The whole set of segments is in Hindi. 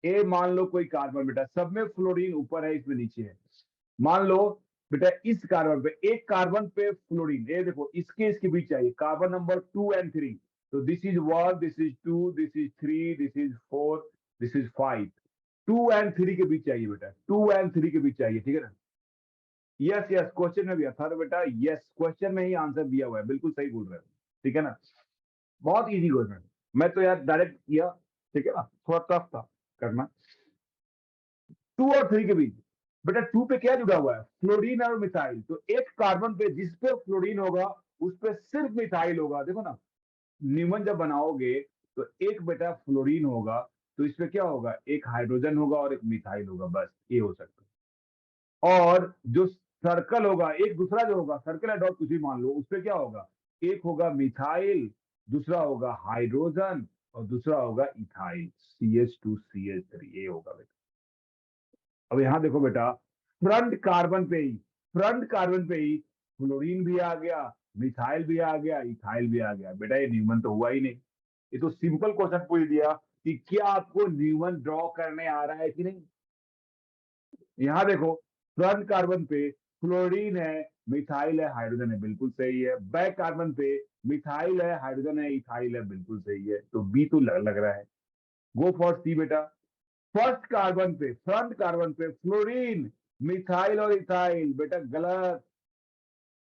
ए मान लो कोई कार्बन बेटा, सब में फ्लोरीन ऊपर है, इसमें नीचे है। मान लो बेटा इस कार्बन पे, एक कार्बन पे फ्लोरीन, ये देखो इसके इसके बीच चाहिए कार्बन नंबर 2 and 3। तो this is 1, this is 2, this is 3, this is 4, this is 5। 2 and 3 के बीच चाहिए बेटा, 2 and 3 के बीच चाहिए, ठीक है ना। यस यस, क्वेश्चन में भी था ना बेटा, यस क्वेश्चन में ही आंसर दिया हुआ है, बिल्कुल सही बोल रहे हो, ठीक है ना। बहुत इजी क्वेश्चन, मैं तो यार डायरेक्ट किया, ठीक है ना, थोड़ा टफ था करना। 2 और 3 के बीच बेटा, 2 पे क्या जुड़ा हुआ है, फ्लोरीन और मिथाइल। तो एक कार्बन पे जिस पे फ्लोरीन होगा उस पे सिर्फ मिथाइल होगा, देखो ना। न्यूमन जब बनाओगे तो एक बेटा फ्लोरीन होगा, तो इसमें क्या होगा, एक हाइड्रोजन होगा और एक मिथाइल होगा, बस ये हो सकता है। और जो सर्कल होगा, एक दूसरा जो होगा सर्कल या डॉट कुछ भी मान लो, उसपे क्या होगा, एक होगा मिथाइल, दूसरा होगा हाइड्रोजन और दूसरा होगा इथाइल, CH2CH3, ये होगा बेटा। अब यहां देखो बेटा, फ्रंट कार्बन पे ही, फ्रंट कार्बन पे ही फ्लोरीन भी आ गया, मिथाइल भी आ गया, इथाइल भी आ गया बेटा, ये न्यूमन तो हुआ ही नहीं। ये तो सिंपल क्वेश्चन पूछ दिया कि क्या आपको न्यूमन ड्रॉ करने आ रहा है कि नहीं। यहाँ देखो, फ्रंट कार्बन पे फ्लोरीन है, मिथाइल है, हाइड्रोजन है, बिल्कुल सही है। बैक कार्बन पे मिथाइल है, हाइड्रोजन है, इथाइल है, बिल्कुल सही है। तो बी तो लग रहा है, गो फॉर सी बेटा। फर्स्ट कार्बन पे, फ्रंट कार्बन पे फ्लोरीन, मिथाइल और इथाइल, बेटा गलत।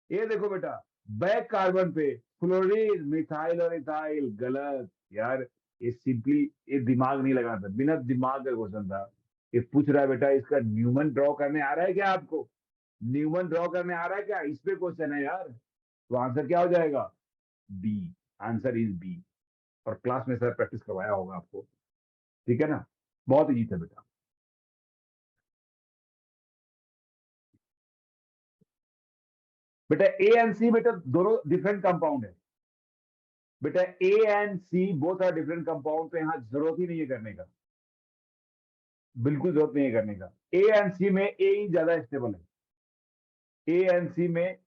ये देखो बेटा, बैक कार्बन पे फ्लोरीन, मिथाइल और इथाइल, गलत यार। ये सिंपली, ये दिमाग नहीं लगाना था, बिना दिमाग का क्वेश्चन था। ये पूछ रहा है बेटा, इसका न्यूमन ड्रॉ करने आ रहा है क्या आपको, न्यूमन ड्रॉ करने आ रहा है क्या, इस पे क्वेश्चन है यार। तो आंसर क्या हो जाएगा, बी। Answer is B. और क्लास में सर प्रैक्टिस करवाया होगा आपको, ठीक है ना, बहुत इजी था बेटा। बेटा ए एंड सी बेटा दोनों डिफरेंट कंपाउंड है बेटा, A and C both are different compound, तो यहाँ जरूरत ही नहीं है करने का, बिल्कुल जरूरत नहीं है करने का। ए एंड सी में ए ही ज्यादा स्टेबल है, ए एंड सी में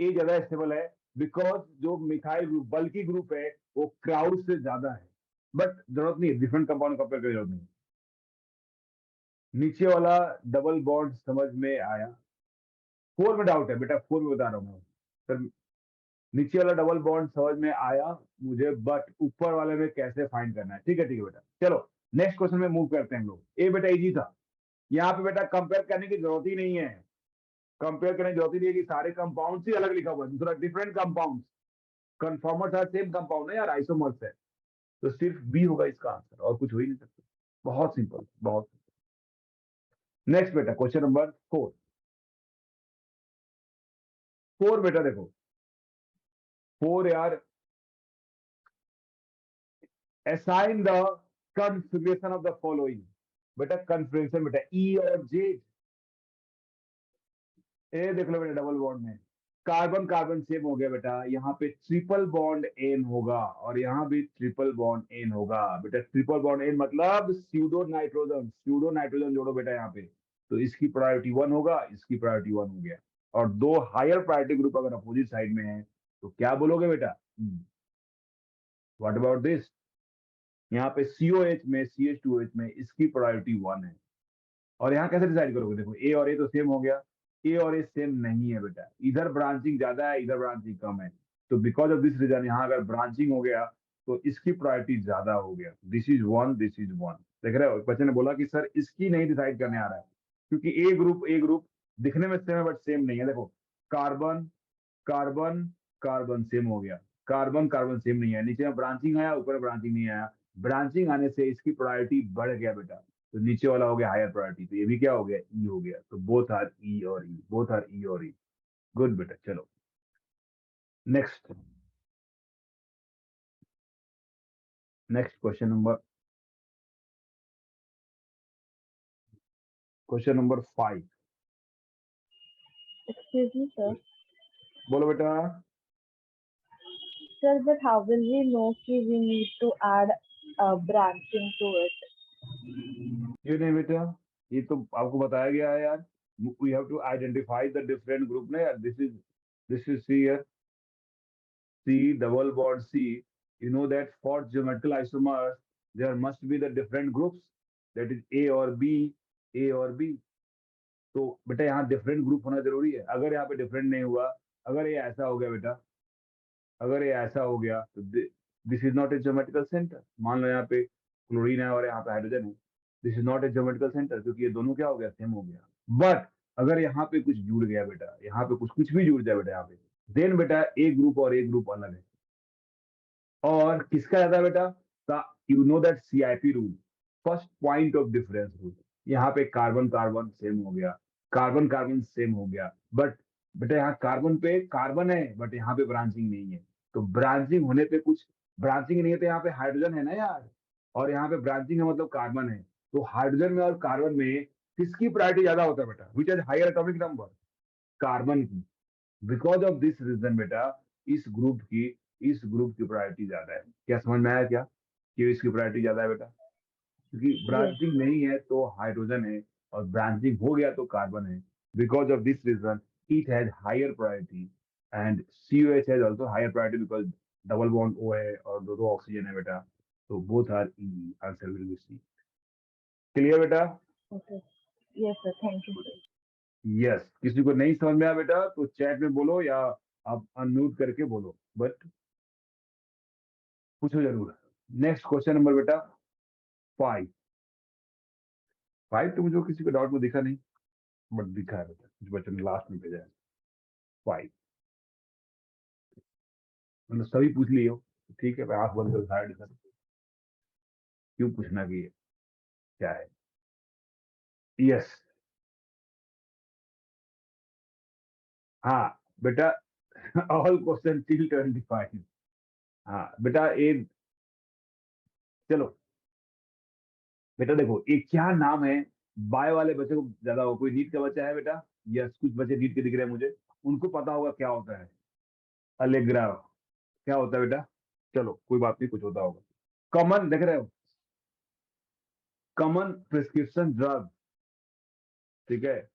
ए ज्यादा स्टेबल है, बिकॉज जो मिथाइल ग्रुप बल्कि ग्रुप है वो क्राउड से ज्यादा है। बट जरूरत नहीं है, डिफरेंट कंपाउंड कंपेयर करने की जरूरत नहीं है। नीचे वाला डबल बॉन्ड समझ में आया, 4 में डाउट है बेटा, 4 में बता रहा हूँ मैं सर। नीचे वाला डबल बॉन्ड समझ में आया मुझे, बट ऊपर वाले में कैसे फाइंड करना है, ठीक है बेटा। चलो नेक्स्ट क्वेश्चन में मूव करते हैं हम लोग। ए बेटा इजी था, यहाँ पे बेटा कंपेयर करने की जरूरत ही नहीं है, कंपेयर करने की जरूरत ही नहीं है कि सारे कंपाउंड ही अलग लिखा हुआ है, दूसरा different compound. Conformers are same compound है यार, आइसोमर्स है। तो सिर्फ बी होगा इसका आंसर, और कुछ हो ही नहीं सकता। बहुत सिंपल, बहुत। नेक्स्ट बेटा क्वेश्चन नंबर 4। 4 बेटा देखो, 4 यार, assign the configuration of the following। बेटा कन्फिग्रेशन बेटा, ई और जेड, ए देख लो बेटा, डबल बॉन्ड में कार्बन कार्बन सेम हो गया बेटा, यहाँ पे ट्रिपल बॉन्ड एन होगा और यहाँ भी ट्रिपल बॉन्ड एन होगा बेटा। ट्रिपल बॉन्ड एन मतलब स्यूडो नाइट्रोजन, स्यूडो नाइट्रोजन जोड़ो बेटा यहाँ पे, तो इसकी प्रायोरिटी 1 होगा, इसकी प्रायोरिटी 1 हो गया। और दो हायर प्रायोरिटी ग्रुप अगर अपोजिट साइड में है तो क्या बोलोगे बेटा, व्हाट अबाउट दिस। यहाँ पे COH में, CH2OH में इसकी प्रायोरिटी 1 है। और यहाँ कैसे डिसाइड करोगे, देखो ए और ए तो सेम हो गया, ए और ए सेम नहीं है बेटा, इधर ब्रांचिंग ज्यादा है, इधर ब्रांचिंग कम है। तो बिकॉज ऑफ दिस रीजन यहाँ अगर ब्रांचिंग हो गया तो इसकी प्रायोरिटी ज्यादा हो गया, दिस इज 1, दिस इज 1। देख रहे हो, बच्चे ने बोला कि सर इसकी नहीं डिसाइड करने आ रहा है, क्योंकि ए ग्रुप दिखने में सेम है बट सेम नहीं है। देखो कार्बन कार्बन कार्बन सेम हो गया, कार्बन कार्बन सेम नहीं है, नीचे में ब्रांचिंग आया, ऊपर ब्रांचिंग नहीं आया। ब्रांचिंग आने से इसकी प्रायोरिटी बढ़ गया बेटा, तो नीचे वाला हो गया हायर प्रायोरिटी, तो ये भी क्या हो गया, ई हो गया। तो बोथ आर ई और ई, बोथ आर ई और ई। गुड बेटा, चलो next. Next question number 5। Excuse me, sir. बोलो बेटा। Sir, but how will we know कि we need to add a branching to it? ये नहीं बेटा, ये तो आपको बताया गया है यार, we have to identify the different group ना यार। This is C here, C double bond C, you know that for geometrical isomers, there must be the different groups. That is a और बी, ए और बी। तो बेटा यहाँ डिफरेंट ग्रुप होना जरूरी है। अगर यहाँ पे डिफरेंट नहीं हुआ, अगर ये ऐसा हो गया बेटा, अगर ये ऐसा हो गया तो this is not a geometrical centre. मान लो यहाँ पे क्लोरीन है और यहाँ पे हाइड्रोजन है, this is not a geometrical centre, क्योंकि ये दोनों क्या हो गया, सेम हो गया। बट अगर यहाँ पे कुछ जुड़ गया बेटा, यहाँ पे कुछ भी जुड़ जाए बेटा यहाँ पे, देन बेटा ए ग्रुप और ए ग्रुप अलग है। और किसका ज्यादा बेटा, you know that CIP rule, first point of difference rule. यहाँ पे कार्बन कार्बन सेम हो गया, कार्बन कार्बन सेम हो गया, बट बेटा यहाँ कार्बन पे कार्बन है बट यहाँ पे ब्रांचिंग नहीं है। तो ब्रांचिंग होने पे कुछ, ब्रांचिंग नहीं है तो यहाँ पे हाइड्रोजन है ना यार, और यहाँ पे ब्रांचिंग है मतलब कार्बन है। तो हाइड्रोजन में और कार्बन में किसकी प्रायोरिटी ज्यादा होता है बेटा, which is higher atomic number, carbon की। बिकॉज ऑफ दिस रीजन बेटा इस ग्रुप की प्रायोरिटी ज्यादा है। क्या समझ में आया क्या, कि इसकी प्रायोरिटी ज्यादा है बेटा, क्योंकि Yes. ब्रांचिंग नहीं है तो हाइड्रोजन है, और ब्रांचिंग हो गया तो कार्बन है। Because of this reason it has higher priority, and COH has also higher priority because double bond O है और दो दो ऑक्सीजन है बेटा। तो both are easy, answer will be C. Clear बेटा? Okay. Yes, sir. Thank you, sir. Yes. किसी को नहीं समझ में आया बेटा तो चैट में बोलो, या आप अनम्यूट करके बोलो, बट पूछो जरूर। नेक्स्ट क्वेश्चन नंबर बेटा 5। 5 तो मुझे किसी को डाउट में दिखा नहीं, बट दिखा है बेटा, कुछ बच्चों ने लास्ट में भेजा है 5। मतलब सभी पूछ लिए हो, ठीक है, मैं आंख बंद कर साइड सर, क्यों पूछना कि क्या है। यस। हाँ बेटा, ऑल क्वेश्चन टिल 25। हाँ बेटा ये, चलो बेटा देखो ये क्या नाम है, बाय वाले बच्चे को ज्यादा हो, कोई नीट का बच्चा है बेटा? यस, कुछ बच्चे नीट के दिख रहे हैं मुझे, उनको पता होगा क्या होता है अलेग्रा, क्या होता है बेटा? चलो कोई बात नहीं, कुछ होता होगा। कॉमन देख रहे हो, कॉमन प्रिस्क्रिप्शन ड्रग, ठीक है,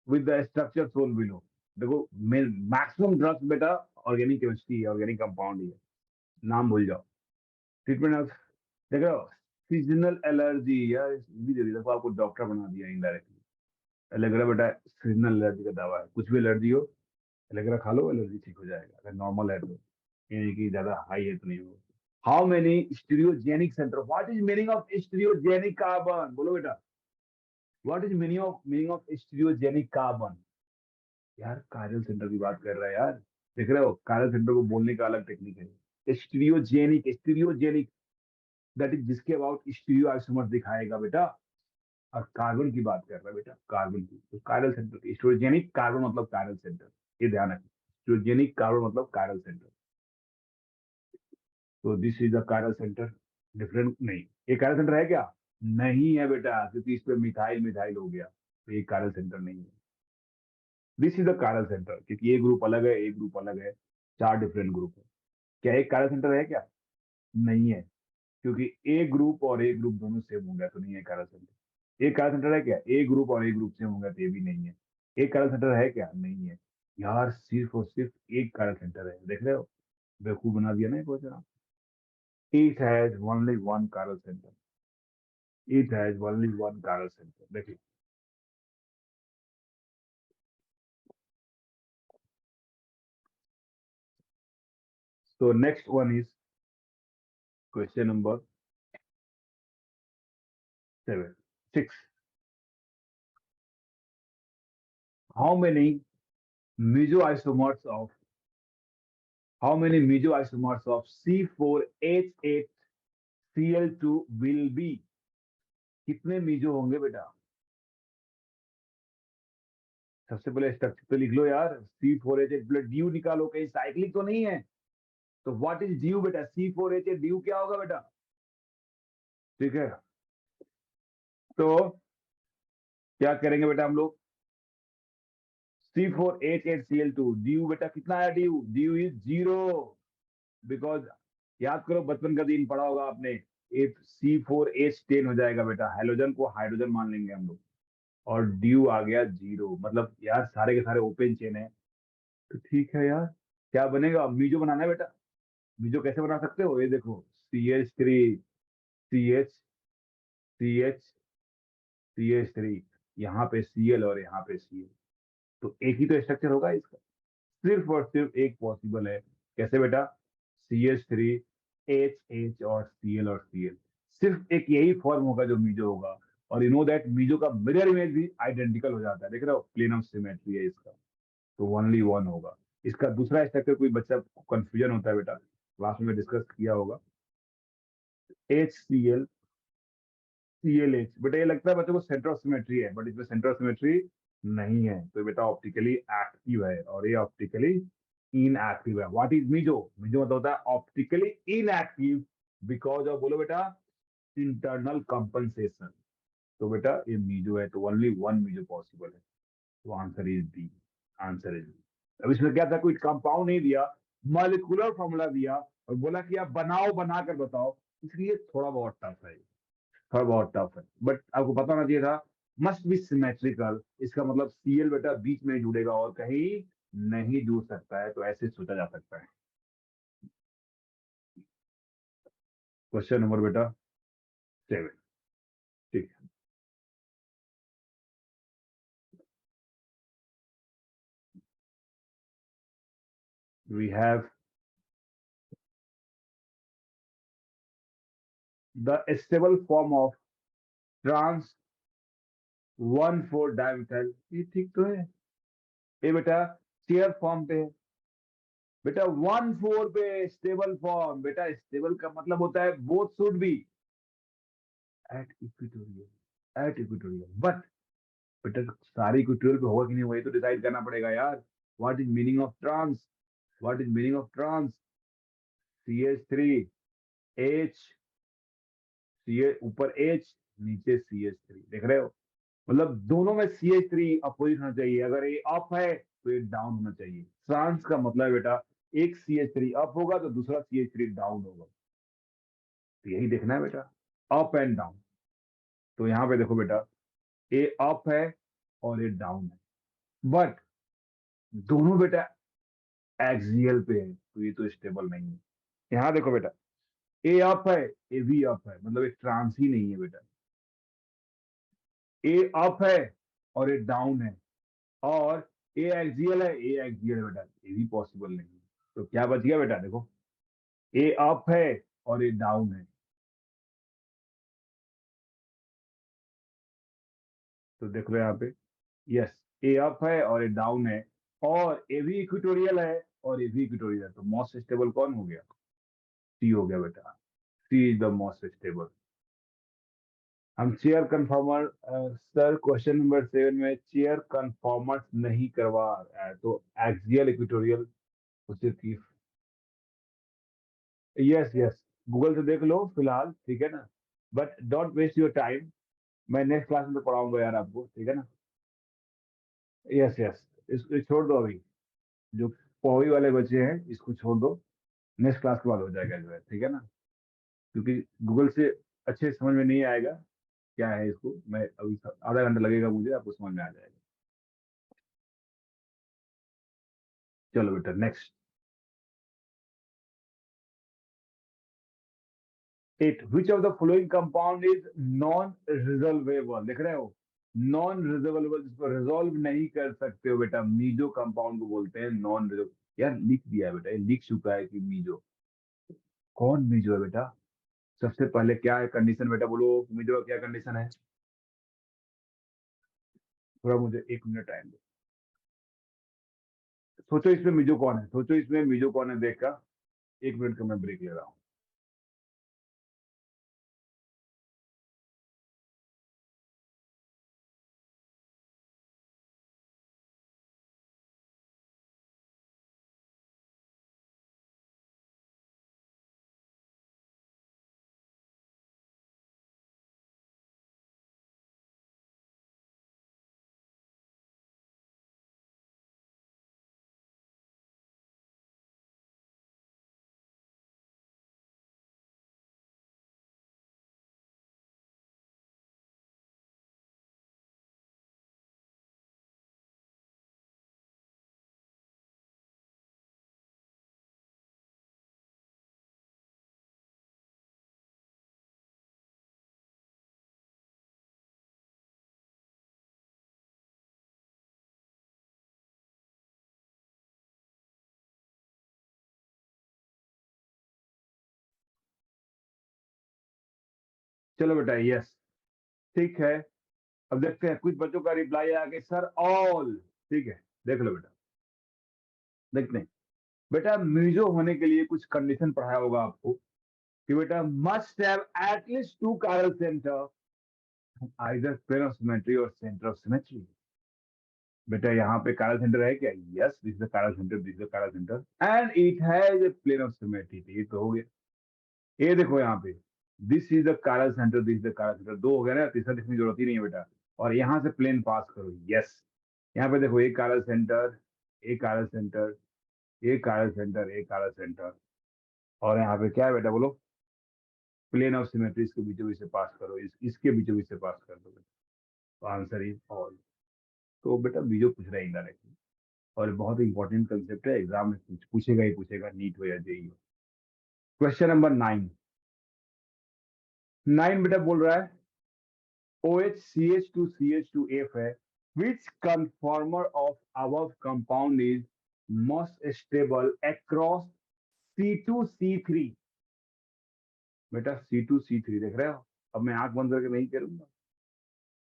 with the structure sole below. देखो मैक्सिमम ड्रग्स बेटा ऑर्गेनिक केमिस्ट्री है, ऑर्गेनिक कंपाउंड ही है, नाम भूल जाओ। ट्रीटमेंट ऑफ, देख रहे हो, सीजनल एलर्जी, यार भी दे दी, देखो आपको डॉक्टर बना दिया इनडायरेक्टली। एलेग्रा बेटा सीजनल एलर्जी का दवा है, कुछ भी एलर्जी हो एलेग्रा खा लो, एलर्जी ठीक हो जाएगा, अगर नॉर्मल है तो, यानी कि ज्यादा हाई है तो नहीं हो। How many stereogenic centre, what is meaning of stereogenic carbon, बोलो बेटा, what is meaning of stereogenic carbon? यार कायरल सेंटर की बात कर रहा है यार, देख रहे हो, कायरल सेंटर को बोलने का अलग टेक्निक है। स्टीरियोजेनिक, स्टीरियोजेनिक दैट इज जिसके अबाउट स्टीरियो आइसोमर दिखाएगा बेटा, और कार्बन की बात कर रहा है बेटा, कार्बन की। तो कायरल सेंटर की स्टीरियोजेनिक कार्बन मतलब कायरल सेंटर, ये ध्यान रखना, स्टीरियोजेनिक कार्बन मतलब कायरल सेंटर। तो this is the chiral centre, different नहीं, ये कायरल सेंटर है क्या? नहीं है बेटा, क्योंकि इस पे मिथाइल मिथाइल हो गया, तो ये कायरल सेंटर नहीं है। This is the chiral centre, क्योंकि ये ग्रुप अलग है, एक ग्रुप अलग है, चार डिफरेंट ग्रुप है। क्या एक कायरल सेंटर है क्या? नहीं है, क्योंकि ए ग्रुप और ए ग्रुप दोनों सेम हो गया, तो नहीं है कायरल सेंटर। एक कायरल सेंटर है क्या? ए ग्रुप और ए ग्रुप सेम हो गया, तो ये भी नहीं है। एक कायरल सेंटर है क्या? नहीं है। यार सिर्फ और सिर्फ एक कायरल सेंटर है, देख रहे हो, बेवकूफ बना दिया ना ये question. It has only one chiral centre, it has only one chiral centre, देखिए। So next one is question number 6. How many mesoisomers of how many mesoisomers of C4H8Cl2 will be? कितने मीजो होंगे बेटा? सबसे पहले स्ट्रक्चर तो लिख लो यार, C4H8 प्लस ड्यू निकालो, कहीं साइक्लिक तो नहीं है। तो व्हाट इज ड्यू बेटा? C4H8 ड्यू क्या होगा बेटा? ठीक है, तो क्या करेंगे बेटा हम लोग, C4H8Cl2 ड्यू बेटा कितना है, ड्यू ड्यू इज 0, बिकॉज याद करो बचपन का दिन पढ़ा होगा आपने, इफ C4H10 हो जाएगा बेटा, हाइड्रोजन को हाइड्रोजन मान लेंगे हम लोग, और ड्यू आ गया 0, मतलब यार सारे के सारे ओपन चेन है। तो ठीक है यार, क्या बनेगा, मीजो बनाना है बेटा। मीजो कैसे बना सकते हो, ये देखो, CH3 CH CH CH3, यहाँ पे Cl और यहाँ पे Cl, तो एक ही तो स्ट्रक्चर होगा इसका। सिर्फ और सिर्फ एक पॉसिबल है। कैसे बेटा? CH3, H और Cl। सिर्फ एक यही फॉर्म होगा जो मीजो होगा। और यू नो दैट मीजो का मिरर इमेज भी आइडेंटिकल हो जाता है, देख रहे हो, प्लेन ऑफ सिमेट्री है इसका, तो ओनली वन होगा। इसका दूसरा स्ट्रक्चर कोई बच्चा कंफ्यूजन होता है बेटा, क्लास में डिस्कस किया होगा, HCl ClH। बेटा ये लगता है बच्चों को सेंटर ऑफ सिमेट्री है, बट इसमें सेंटर ऑफ सिमेट्री नहीं है, तो बेटा ऑप्टिकली एक्टिव है और ये ऑप्टिकली इनएक्टिव है। What is meso? मीजो मतलब होता है ऑप्टिकली इनएक्टिव बिकॉज ऑफ, बोलो बेटा, इंटरनल कंपनसेशन। तो बेटा ये मीजो है, तो ओनली वन मीजो पॉसिबल है, तो answer is B. Answer is B. अब इसमें क्या था, कोई कंपाउंड नहीं दिया, मॉलिक्यूलर फॉर्मूला दिया और बोला कि आप बनाओ, बना कर बताओ, इसलिए थोड़ा बहुत टफ है, थोड़ा बहुत टफ है, बट आपको पता होना चाहिए था मस्ट बी सिमेट्रिकल। इसका मतलब Cl बेटा बीच में जुड़ेगा और कहीं नहीं जुड़ सकता है, तो ऐसे सोचा जा सकता है। क्वेश्चन नंबर बेटा 7। ठीक है। We have the stable form of trans 1,4 dimethyl, ये ठीक तो है। ये बेटा चेयर फॉर्म पे है बेटा, 1,4 पे स्टेबल फॉर्म। बेटा स्टेबल का मतलब होता है both should be at equatorial, but बेटा सारी इक्वेटोरियल पे होगा कि नहीं, वही तो डिसाइड करना पड़ेगा यार। What is meaning of trans? What is meaning of trans? CH3 H, CH ऊपर H, नीचे CH3, देख रहे हो, मतलब दोनों में CH3 अपोजिट होना चाहिए। अगर ये अप है तो ये डाउन होना चाहिए। ट्रांस का मतलब है बेटा, एक CH3 अप होगा तो दूसरा CH3 डाउन होगा, तो यही देखना है बेटा, अप एंड डाउन। तो यहाँ पे देखो बेटा, ए अप है और ये डाउन है, बट दोनों बेटा एक्सियल पे है, तो ये तो स्टेबल नहीं है। यहाँ देखो बेटा, ए अप है, ए भी अप है, मतलब एक ट्रांस ही नहीं है बेटा। ए अप है और ए डाउन है, और ए एक्सियल है, ए एक्सियल है बेटा, ये भी पॉसिबल नहीं है। तो क्या बच गया बेटा? देखो, ए अप है और ए डाउन है, तो देख लो यहाँ पे, यस, ए अप है और ए डाउन है, और ए भी इक्वेटोरियल है और ए भी इक्वेटोरियल है, तो मोस्ट स्टेबल कौन हो गया? सी हो गया बेटा, सी इज द मोस्ट स्टेबल। हम chair conformer, sir question number 7 में चेयर कन्फॉर्मर्स नहीं करवा रहा है, तो एक्सियल इक्वेटोरियल उसे की, यस यस, गूगल से देख लो फिलहाल, ठीक है ना, but don't waste your time. मैं नेक्स्ट क्लास में तो पढ़ाऊंगा यार आपको, ठीक है ना। यस यस, इसको छोड़ दो अभी, जो पौवी वाले बच्चे हैं इसको छोड़ दो, नेक्स्ट क्लास के बाद हो जाएगा जो है, ठीक है ना, क्योंकि गूगल से अच्छे समझ में नहीं आएगा क्या है इसको, मैं अभी आधा घंटा लगेगा मुझे, आपको समझ में आ जाएगा। चलो बेटा next. 8, which of the following compound is non resolvable? लिख रहे हो, नॉन रिजोल्वेबल, जिसको रिजोल्व नहीं कर सकते हो बेटा, मीजो कंपाउंड को बोलते हैं नॉन रिजोल्व। यार लिख दिया है बेटा, ये लिख चुका है कि मीजो, कौन मीजो है बेटा? सबसे पहले क्या है कंडीशन बेटा, बोलो मीजो का क्या कंडीशन है? थोड़ा मुझे 1 मिनट टाइम दो, सोचो इसमें मीजो कौन है, सोचो इसमें मीजो कौन है, देखा। 1 मिनट का मैं ब्रेक ले रहा हूँ। चलो बेटा यस, ठीक है। अब देखते हैं कुछ बच्चों का रिप्लाई आया कि सर ऑल, ठीक है। देख लो बेटा, देखते हैं। बेटा मीजो होने के लिए कुछ कंडीशन पढ़ाया होगा आपको कि बेटा must have at least two chiral centre, either plane of symmetry और सेंटर ऑफ सिमेट्री। बेटा यहाँ पे कायरल सेंटर है क्या? Yes, this is the chiral centre, this is the chiral centre and it has a plane of symmetry. ये तो हो गया। ये देखो यहाँ पे, this is the chiral centre, this is the chiral centre, दो हो गया ना, तीसरा लिखने की जरूरत ही नहीं है बेटा। और यहाँ से प्लेन पास करो, यस। यहाँ पे देखो एक कायरल सेंटर, एक कायरल सेंटर, एक कायरल सेंटर, एक कायरल सेंटर, और यहाँ पे क्या है बेटा बोलो? प्लेन ऑफ सिमेट्री, इसके बीचों बीच से पास करो, इसके बीचों बीच से पास कर दो बेटा। तो आंसर इज ऑल। तो बेटा बीजो पूछ रहा है इनडायरेक्टली, और बहुत इंपॉर्टेंट कंसेप्ट है, एग्जाम में पूछेगा ही पूछेगा, नीट हो या जेई हो। Question number 9। 9 बेटा बोल रहा है OH CH2 CH2F है, which conformer of above compound is most stable across C2C3? बेटा C2C3 देख रहे हो? अब मैं आंख बंद करके नहीं करूंगा,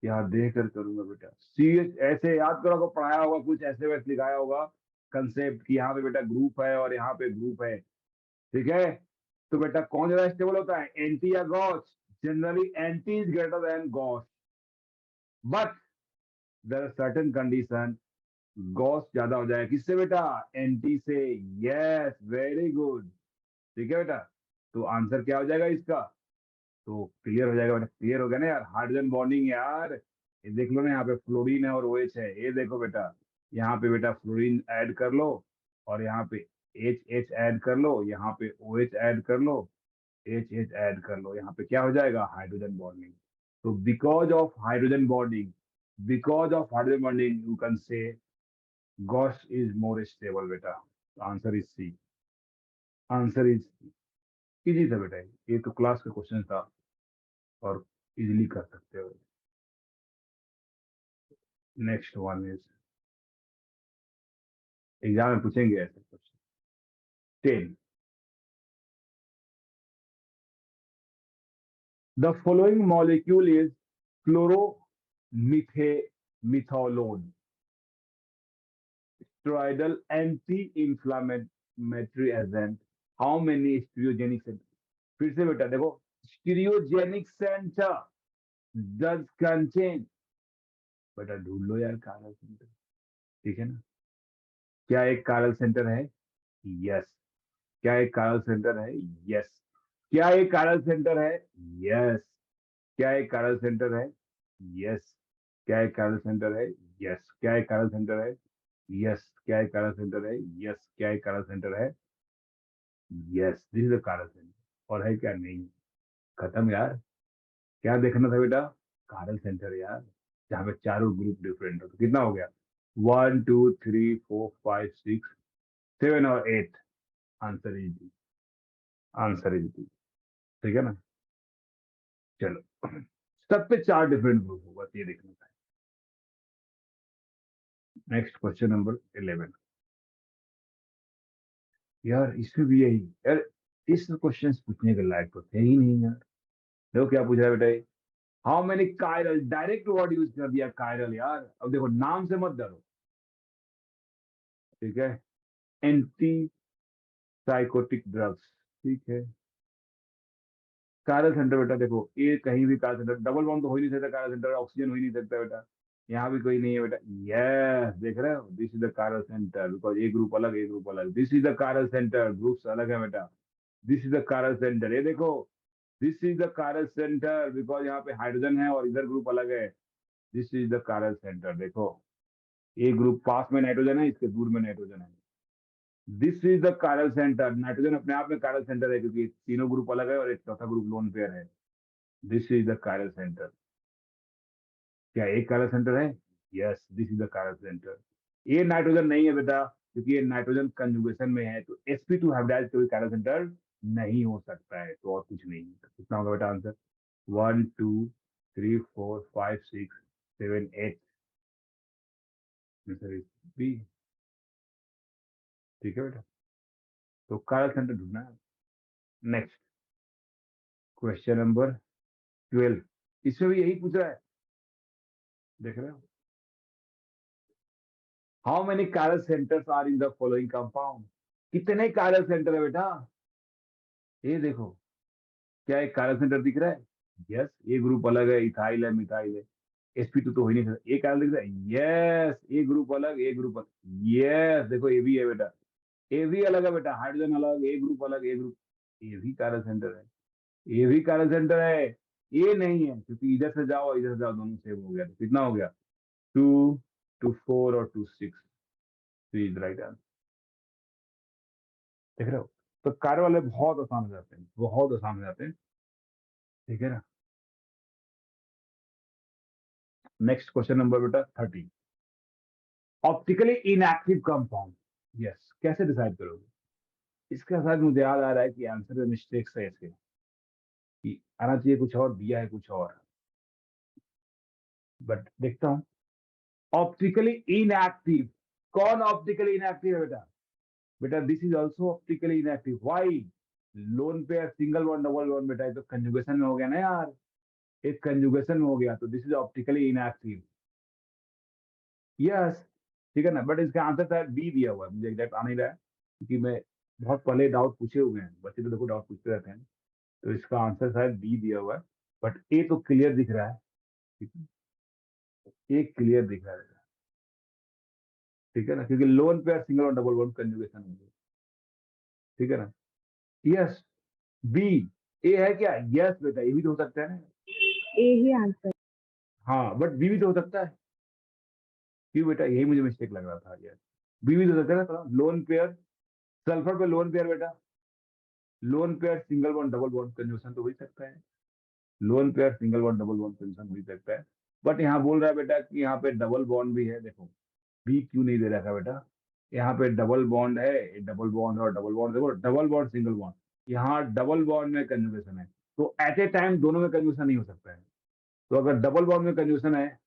यार देख कर करूंगा बेटा। CH ऐसे याद करो, पढ़ाया होगा कुछ ऐसे वैसे लिखाया होगा कंसेप्ट कि यहाँ पे बेटा ग्रुप है और यहाँ पे ग्रुप है, ठीक है। तो बेटा कौन ज्यादा स्टेबल होता है, एंटी या gauche? Generally anti is greater than gauche, but there are certain condition, gauche ज्यादा हो जाएगा किससे बेटा? एंटी से। यस, वेरी गुड, ठीक है बेटा। तो आंसर क्या हो जाएगा इसका? तो क्लियर हो जाएगा बेटा, क्लियर हो गया ना यार, हाइड्रोजन बॉन्डिंग यार। ये देख लो ना, यहाँ पे फ्लोरीन है और OH है, ये देखो बेटा, यहाँ पे बेटा फ्लोरीन ऐड कर लो, और यहाँ पे H ऐड कर लो, यहाँ पे OH ऐड कर लो, H ऐड कर लो, यहाँ पे क्या हो जाएगा? Hydrogen bonding. तो because of hydrogen bonding, because of hydrogen bonding you can say gauche is more stable बेटा। Answer is C, answer is easy था बेटा, ये तो क्लास का क्वेश्चन था और इजीली कर सकते हो। नेक्स्ट वन इज, एग्जाम में पूछेंगे ऐसे question. 10, the following molecule is chloromethemitholone, steroidal anti-inflammatory agent, how many stereogenic centre? फिर से बेटा देखो, स्टीरियोजेनिक सेंटर डज कंटेन, बेटा ढूंढ लो यार कायरल सेंटर, ठीक है ना। क्या एक कायरल सेंटर है? यस। क्या एक कायरल सेंटर है? यस। क्या एक कायरल सेंटर है? यस। क्या एक कायरल सेंटर है? यस। क्या एक कायरल सेंटर है? यस। क्या एक कायरल सेंटर है? यस। क्या एक कायरल सेंटर है? यस। क्या एक कायरल सेंटर है? Yes, this is the chiral centre. और है क्या? नहीं, खत्म यार। क्या देखना था बेटा? कायरल सेंटर यार, जहाँ पे चारों ग्रुप डिफरेंट हो। तो कितना हो गया? 1 2 3 4 5 6 7 और 8। Answer is D, answer is D, ठीक है ना। चलो, सब पे चार डिफरेंट ग्रुप हो, बस ये देखना था। Next question number 11। यार इसमें भी यही यार, इस क्वेश्चन पूछने के लायक तो थे ही नहीं यार। देखो क्या पूछ रहा है बेटा, how many chiral, direct word use कर दिया कायरल यार। अब देखो नाम से मत डरो, ठीक है। एंटी साइकोटिक ड्रग्स, ठीक है। कायरल सेंटर बेटा देखो, ये कहीं भी कायरल सेंटर, डबल बॉन्ड तो हो ही नहीं सकता कायरल सेंटर, ऑक्सीजन हो ही नहीं सकता बेटा। यहाँ भी कोई नहीं है बेटा। यस, देख रहे हो, this is the chiral centre, because एक ग्रुप अलग, एक ग्रुप अलग, this is the chiral centre, groups अलग है बेटा। This is the chiral centre, ये देखो, this is the chiral centre, because यहाँ पे हाइड्रोजन है और इधर ग्रुप अलग है। This is the chiral centre, देखो एक ग्रुप पास में नाइट्रोजन है, इसके दूर में नाइट्रोजन है। This is the chiral centre, nitrogen अपने आप में कायरल सेंटर है, क्योंकि तीनों ग्रुप अलग है और एक चौथा ग्रुप लोन पेयर है। This is the chiral centre. क्या एक कायरल सेंटर है? Yes, this is the chiral centre. ये नाइट्रोजन नहीं है बेटा, क्योंकि ये नाइट्रोजन कंजुगेशन में है, तो sp2 हाइब्रिडाइज कभी कायरल सेंटर नहीं हो सकता है, तो और कुछ नहीं है। कितना होगा बेटा आंसर? 1 2 3 4 5 6 7 8, आंसर इज बी, ठीक है बेटा। तो कायरल सेंटर ढूंढना है। Next question number 12। इसमें भी यही पूछ रहा है, देख रहे हो। How many chiral centres are in the following compound, कितने कैरल सेंटर है बेटा, ये देखो, क्या एक कैरल सेंटर दिख रहा है, यस, ये ग्रुप अलग है, इथाइल है, मिथाइल है, sp2 तो हो ही नहीं सकता, ये कैरल दिख रहा है, यस, ये ग्रुप अलग, ये ग्रुप अलग, यस, देखो ये भी है बेटा, ये भी अलग है बेटा, हाइड्रोजन अलग, ए ग्रुप अलग, ए ग्रुप, ये भी कैरल सेंटर है, ये भी कैरल सेंटर है, ये नहीं है, क्योंकि इधर से जाओ दोनों सेम हो गया, तो कितना हो गया, 2 2 4 और 2 6, इज राइट आंसर, देख रहे हो। तो कार्य वाले बहुत आसान हो जाते हैं, बहुत आसान हो जाते हैं, ठीक है ना। नेक्स्ट क्वेश्चन नंबर बेटा 13, ऑप्टिकली इनएक्टिव कंपाउंड, यस, कैसे डिसाइड करोगे। इसके साथ मुझे याद आ रहा है कि आंसर में मिस्टेक्स है इसके, कि आना चाहिए कुछ और, दिया है कुछ और, बट देखता हूं। ऑप्टिकली इनएक्टिव, कौन ऑप्टिकली इनएक्टिव है बेटा, बेटा this is also optically inactive, why, loan pair single bond double bond, बेटा ये तो कंजुगेशन में हो गया ना यार, एक कंजुगेशन में हो गया, तो this is optically inactive, yes, ठीक है ना। बट इसका आंसर शायद बी दिया हुआ है, मुझे एग्जैक्ट आ नहीं रहा है, क्योंकि मैं बहुत पहले डाउट पूछे हुए हैं, बच्चे तो देखो डाउट पूछते रहते हैं, तो इसका आंसर शायद बी दिया हुआ है, बट ए तो क्लियर दिख रहा है, ठीक है, ए क्लियर दिख रहा है, ठीक है ना, क्योंकि लोन पेयर सिंगल और डबल बॉन्ड कंजुगेशन होंगे, ठीक है ना, यस, बी, ए है क्या, यस बेटा, ये भी तो हो सकता है ना, ए ही आंसर। हाँ, बट बी भी तो हो सकता है, क्यों बेटा, यही मुझे मिस्टेक लग रहा था, यस, बी भी तो हो सकता है ना, थोड़ा लोन पेयर, सल्फर पे लोन पेयर बेटा, lone pair single bond double bond conjugation तो हो ही सकता है, lone pair single bond double bond conjugation हो ही सकता है, बट यहाँ बोल रहा है बेटा कि यहाँ पे डबल बॉन्ड भी है, देखो बी क्यों नहीं दे रखा बेटा, यहाँ पे डबल बॉन्ड है, डबल बॉन्ड और डबल बॉन्ड, देखो डबल बॉन्ड सिंगल बॉन्ड, यहाँ डबल बॉन्ड में कंजुगेशन है, तो एट ए टाइम दोनों में कंजुगेशन नहीं हो सकता है, तो अगर डबल बॉन्ड में कंजुगेशन है,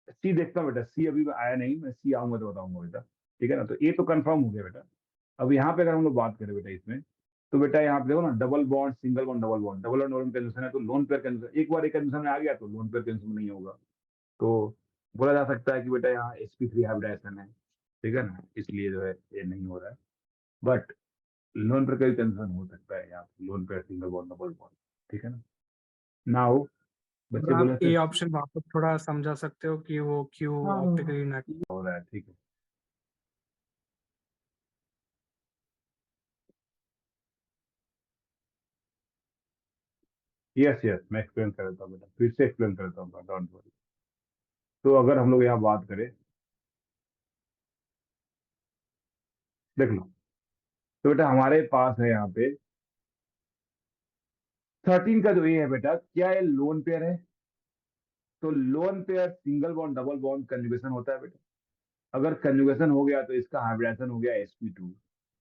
सी देखता हूँ बेटा, सी अभी आया नहीं, मैं सी आऊंगा तो बताऊंगा बेटा, ठीक है ना, तो ए तो कंफर्म हो गया बेटा। अब यहाँ पे अगर हम लोग बात करें बेटा इसमें, तो बेटा यहाँ पे देखो ना, double bond single bond double bond, double और डबल कंजूशन है, तो लोन पेयर कंजूशन, एक बार एक कंजूशन में आ गया तो लोन पेयर कंजूशन नहीं होगा, तो बोला जा सकता है कि बेटा यहाँ sp3 हाइब्रिडाइजेशन है, ठीक है ना, इसलिए जो है ये नहीं हो रहा है, बट लोन पेयर का भी कंजूशन हो सकता है यहाँ, loan pair single bond double bond, ठीक है ना। नाउ और बच्चे आप बोले थे ए ऑप्शन वापस थोड़ा समझा सकते हो कि वो क्यों हाँ ऑप्टिकली इनएक्टिव। हो रहा है, ठीक है, यस यस, मैं एक्सप्लेन कर देता हूँ बेटा, फिर से एक्सप्लेन करता हूँ, डोंट वरी। तो अगर हम लोग यहाँ बात करें, देख लो, तो बेटा हमारे पास है यहाँ पे 13 का जो ये है बेटा, क्या ये लोन पेयर है, तो loan pair single bond double bond conjugation होता है बेटा, अगर कंजुगेशन हो गया तो इसका हाइब्रिडाइजेशन हो गया sp2,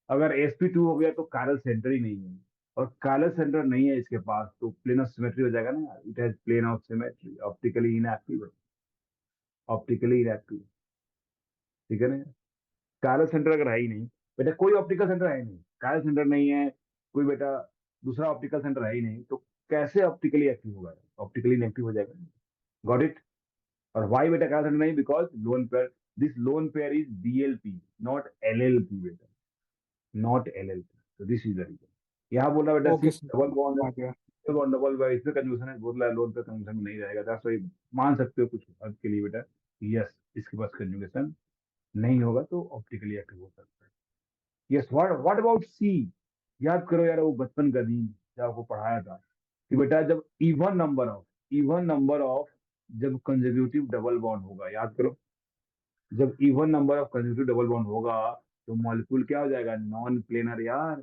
अगर sp2 हो गया तो कायरल सेंटर ही नहीं है, और कायरल सेंटर नहीं है इसके पास, तो प्लेन ऑफ सिमेट्री हो जाएगा ना, it has plane of symmetry, optically inactive, optically inactive, ठीक है ना। कायरल सेंटर अगर है ही नहीं बेटा, कोई ऑप्टिकल सेंटर है ही नहीं, कायरल सेंटर नहीं है, कोई बेटा दूसरा ऑप्टिकल सेंटर है ही नहीं, तो कैसे ऑप्टिकली एक्टिव होगा, ऑप्टिकली इनएक्टिव हो जाएगा, गॉट इट। और वाई बेटा कायरल सेंटर नहीं, because lone pair, this lone pair is DLP not LLP बेटा, नॉट LLP, तो दिस इज द रीजन। यहाँ बोला बेटा ओके सिर्फ सर, डबल बॉन्ड आ गया। है, बॉन्ड डबल बाय इसमें कंजूसन है, बोल रहा है लोन पे कंजूसन नहीं रहेगा, तो मान सकते हो कुछ हद के लिए बेटा, यस इसके पास कंजुगेशन नहीं होगा, तो ऑप्टिकली एक्टिव हो सकता है, यस। व्हाट अबाउट सी, याद करो यार वो बचपन का दिन जब आपको पढ़ाया था, कि बेटा जब इवन नंबर ऑफ जब कंसेक्यूटिव डबल बॉन्ड होगा, याद करो, जब even number of consecutive double bond होगा, तो मॉलिक्यूल क्या हो जाएगा, नॉन प्लेनर यार,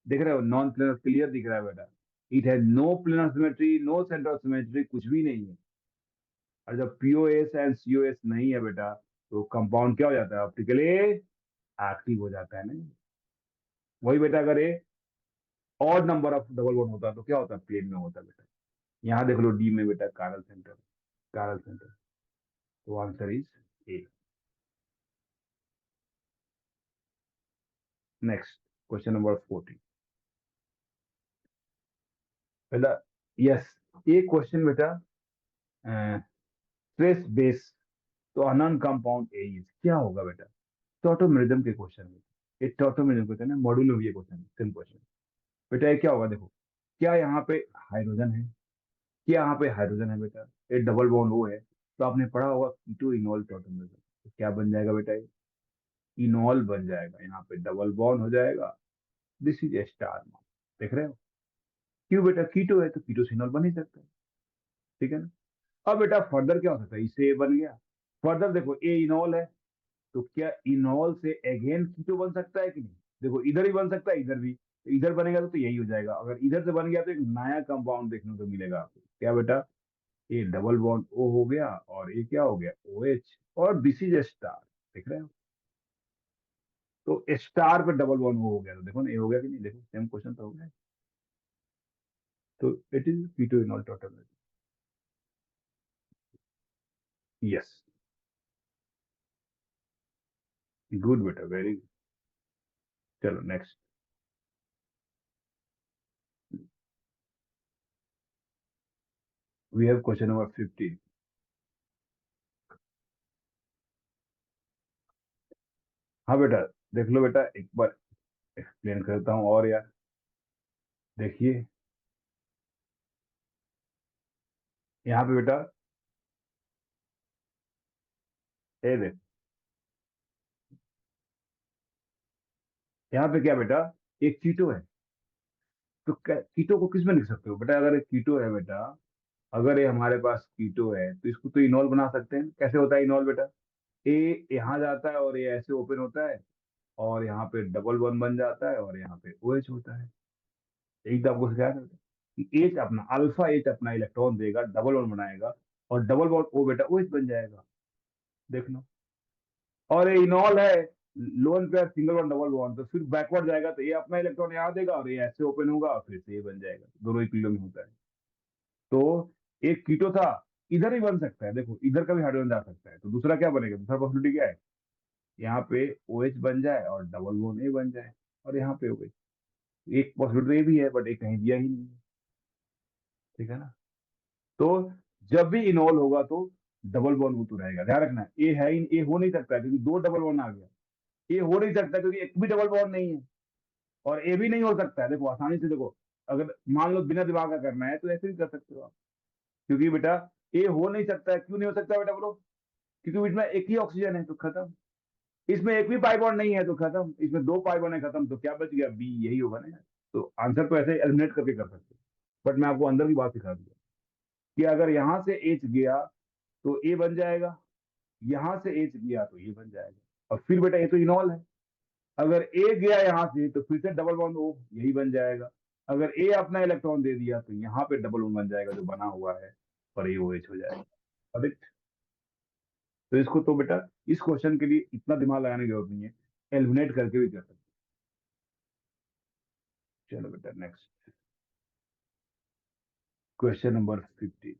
देख रहे हो, नॉन प्लेनर क्लियर दिख रहा है बेटा, it has no planar symmetry, no centre of symmetry, कुछ भी नहीं है, और जब POS एंड COS नहीं है बेटा, तो कंपाउंड क्या हो जाता है, ऑप्टिकली एक्टिव हो जाता है ना, वही बेटा अगर ये odd number of double bond होता है तो क्या होता है, प्लेन में होता है बेटा, यहाँ देख लो डी में बेटा कायरल सेंटर, कायरल सेंटर, तो answer is a. Next question number 14, बेटा यस, ये क्वेश्चन बेटा ट्रेस बेस तो अनन कंपाउंड एज क्या होगा बेटा, टॉटोमेरिज्म के क्वेश्चन में। ये टॉटोमेरिज्म क्वेश्चन है, मॉड्यूल में भी ये क्वेश्चन, सेम क्वेश्चन। बेटा ये क्या होगा देखो, क्या यहाँ पे हाइड्रोजन है, क्या यहाँ पे हाइड्रोजन है बेटा, ये डबल बॉन्ड वो है, तो आपने पढ़ा होगा कीटो इनॉल टॉटोमेरिज्म, तो क्या बन जाएगा बेटा, ये इनॉल बन जाएगा, यहाँ पे डबल बॉन्ड हो जाएगा, this is a star mark. देख रहे हो, क्यों बेटा, कीटो है तो कीटो से इनॉल बन ही सकता है, ठीक है ना। अब बेटा फर्दर क्या हो सकता है, इससे ए बन गया, फर्दर देखो ए इनॉल है, तो क्या इनॉल से अगेन कीटो बन सकता है कि नहीं, देखो इधर ही बन सकता है, इधर भी, तो इधर बनेगा तो यही हो जाएगा, अगर इधर से बन गया तो एक नया कंपाउंड देखने को मिलेगा आपको, क्या बेटा, ये डबल बॉन्ड ओ हो गया और ये क्या हो गया ओ एच, और दिस इज स्टार, देख रहे हो, तो स्टार पे डबल बॉन्ड ओ हो गया, तो देखो ना ये हो गया कि नहीं, देखो सेम क्वेश्चन तो हो गया, तो it is keto enol total, yes, good बेटा, वेरी गुड। चलो next, we have question number 15। हाँ बेटा, देख लो बेटा, एक बार एक्सप्लेन करता हूँ और यार, देखिए यहाँ पे बेटा, ए देख, यहाँ पे क्या बेटा, एक कीटो है, तो कीटो को किस में लिख सकते हो बेटा, अगर एक कीटो है बेटा, अगर ये हमारे पास कीटो है तो इसको तो इनॉल बना सकते हैं, कैसे होता है इनॉल बेटा, ए यहाँ जाता है और ये ऐसे ओपन होता है, और यहाँ पे डबल वन बन जाता है और यहाँ पे ओ एच होता है, एक तो आपको सिखाया था बेटा कि एच अपना अल्फा एच अपना इलेक्ट्रॉन देगा, डबल वन बनाएगा, और डबल बॉन्ड ओ बेटा ओ एच बन जाएगा, देख लो, और ये इनॉल है, lone pair single one double bond, तो फिर बैकवर्ड जाएगा तो ये अपना इलेक्ट्रॉन यहाँ देगा और ये ऐसे ओपन होगा और फिर से ये बन जाएगा, दोनों इक्विलिब्रियम में होता है, तो एक कीटो था, इधर ही बन सकता है, देखो इधर का भी हाइड्रोजन जा सकता है, तो दूसरा क्या बनेगा, दूसरा पॉसिबिलिटी क्या है, यहाँ पे ओ एच बन जाए और डबल बॉन्ड ए बन जाए, और यहाँ पे हो गई, एक पॉसिबिलिटी ये भी है बट एक कहीं दिया ही नहीं है, ठीक है ना। तो जब भी इनॉल होगा तो डबल बॉन्ड वो तो रहेगा, ध्यान रखना, ए है ही, ए हो नहीं सकता है, क्योंकि दो डबल बॉन्ड आ गया, ए हो नहीं सकता क्योंकि एक भी डबल बॉन्ड नहीं है, और ए भी नहीं हो सकता है, देखो आसानी से देखो, अगर मान लो बिना दिमाग का करना है तो ऐसे भी कर सकते हो आप, क्योंकि बेटा ए हो नहीं सकता है, क्यों नहीं हो सकता बेटा बोलो, क्योंकि इसमें एक ही ऑक्सीजन है तो खत्म, इसमें एक भी पाई बॉन्ड नहीं है तो खत्म, इसमें दो पाई बॉन्ड है खत्म, तो क्या बच गया, बी, यही होगा ना यार। तो आंसर तो ऐसे एलिमिनेट करके कर सकते हो, बट मैं आपको अंदर की बात सिखा दिया कि अगर यहां से एच गया तो ए बन जाएगा, यहां से एच गया तो ये बन जाएगा, और फिर बेटा ये तो इनॉल है, अगर ए गया यहां से तो फिर से डबल बॉन्ड ओ, यही बन जाएगा, अगर ए अपना इलेक्ट्रॉन दे दिया तो यहाँ पे डबल बॉन्ड बन जाएगा जो बना हुआ है, और ये ओ एच हो जाएगा, करेक्ट। तो इसको तो बेटा, इस क्वेश्चन के लिए इतना दिमाग लगाने की जरूरत नहीं है, एलिमिनेट करके भी कर सकते हैं। चलो बेटा next, question number 15।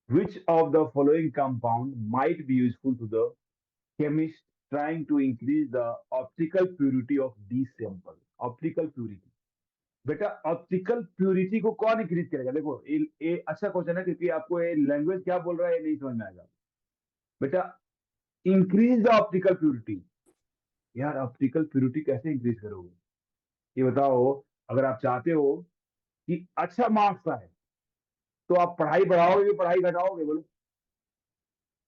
Which of the following compound might be useful to the chemist trying to increase the optical purity of these sample? Optical purity, बेटा ऑप्टिकल प्यूरिटी को कौन इंक्रीज करेगा, देखो ये अच्छा क्वेश्चन है, क्योंकि आपको ये लैंग्वेज क्या बोल रहा है ये नहीं समझ में आएगा बेटा, इंक्रीज द ऑप्टिकल प्यूरिटी, यार ऑप्टिकल प्यूरिटी कैसे इंक्रीज करोगे, ये बताओ, अगर आप चाहते हो कि अच्छा मार्क्स आए तो आप पढ़ाई बढ़ाओगे पढ़ाई घटाओगे बोलो,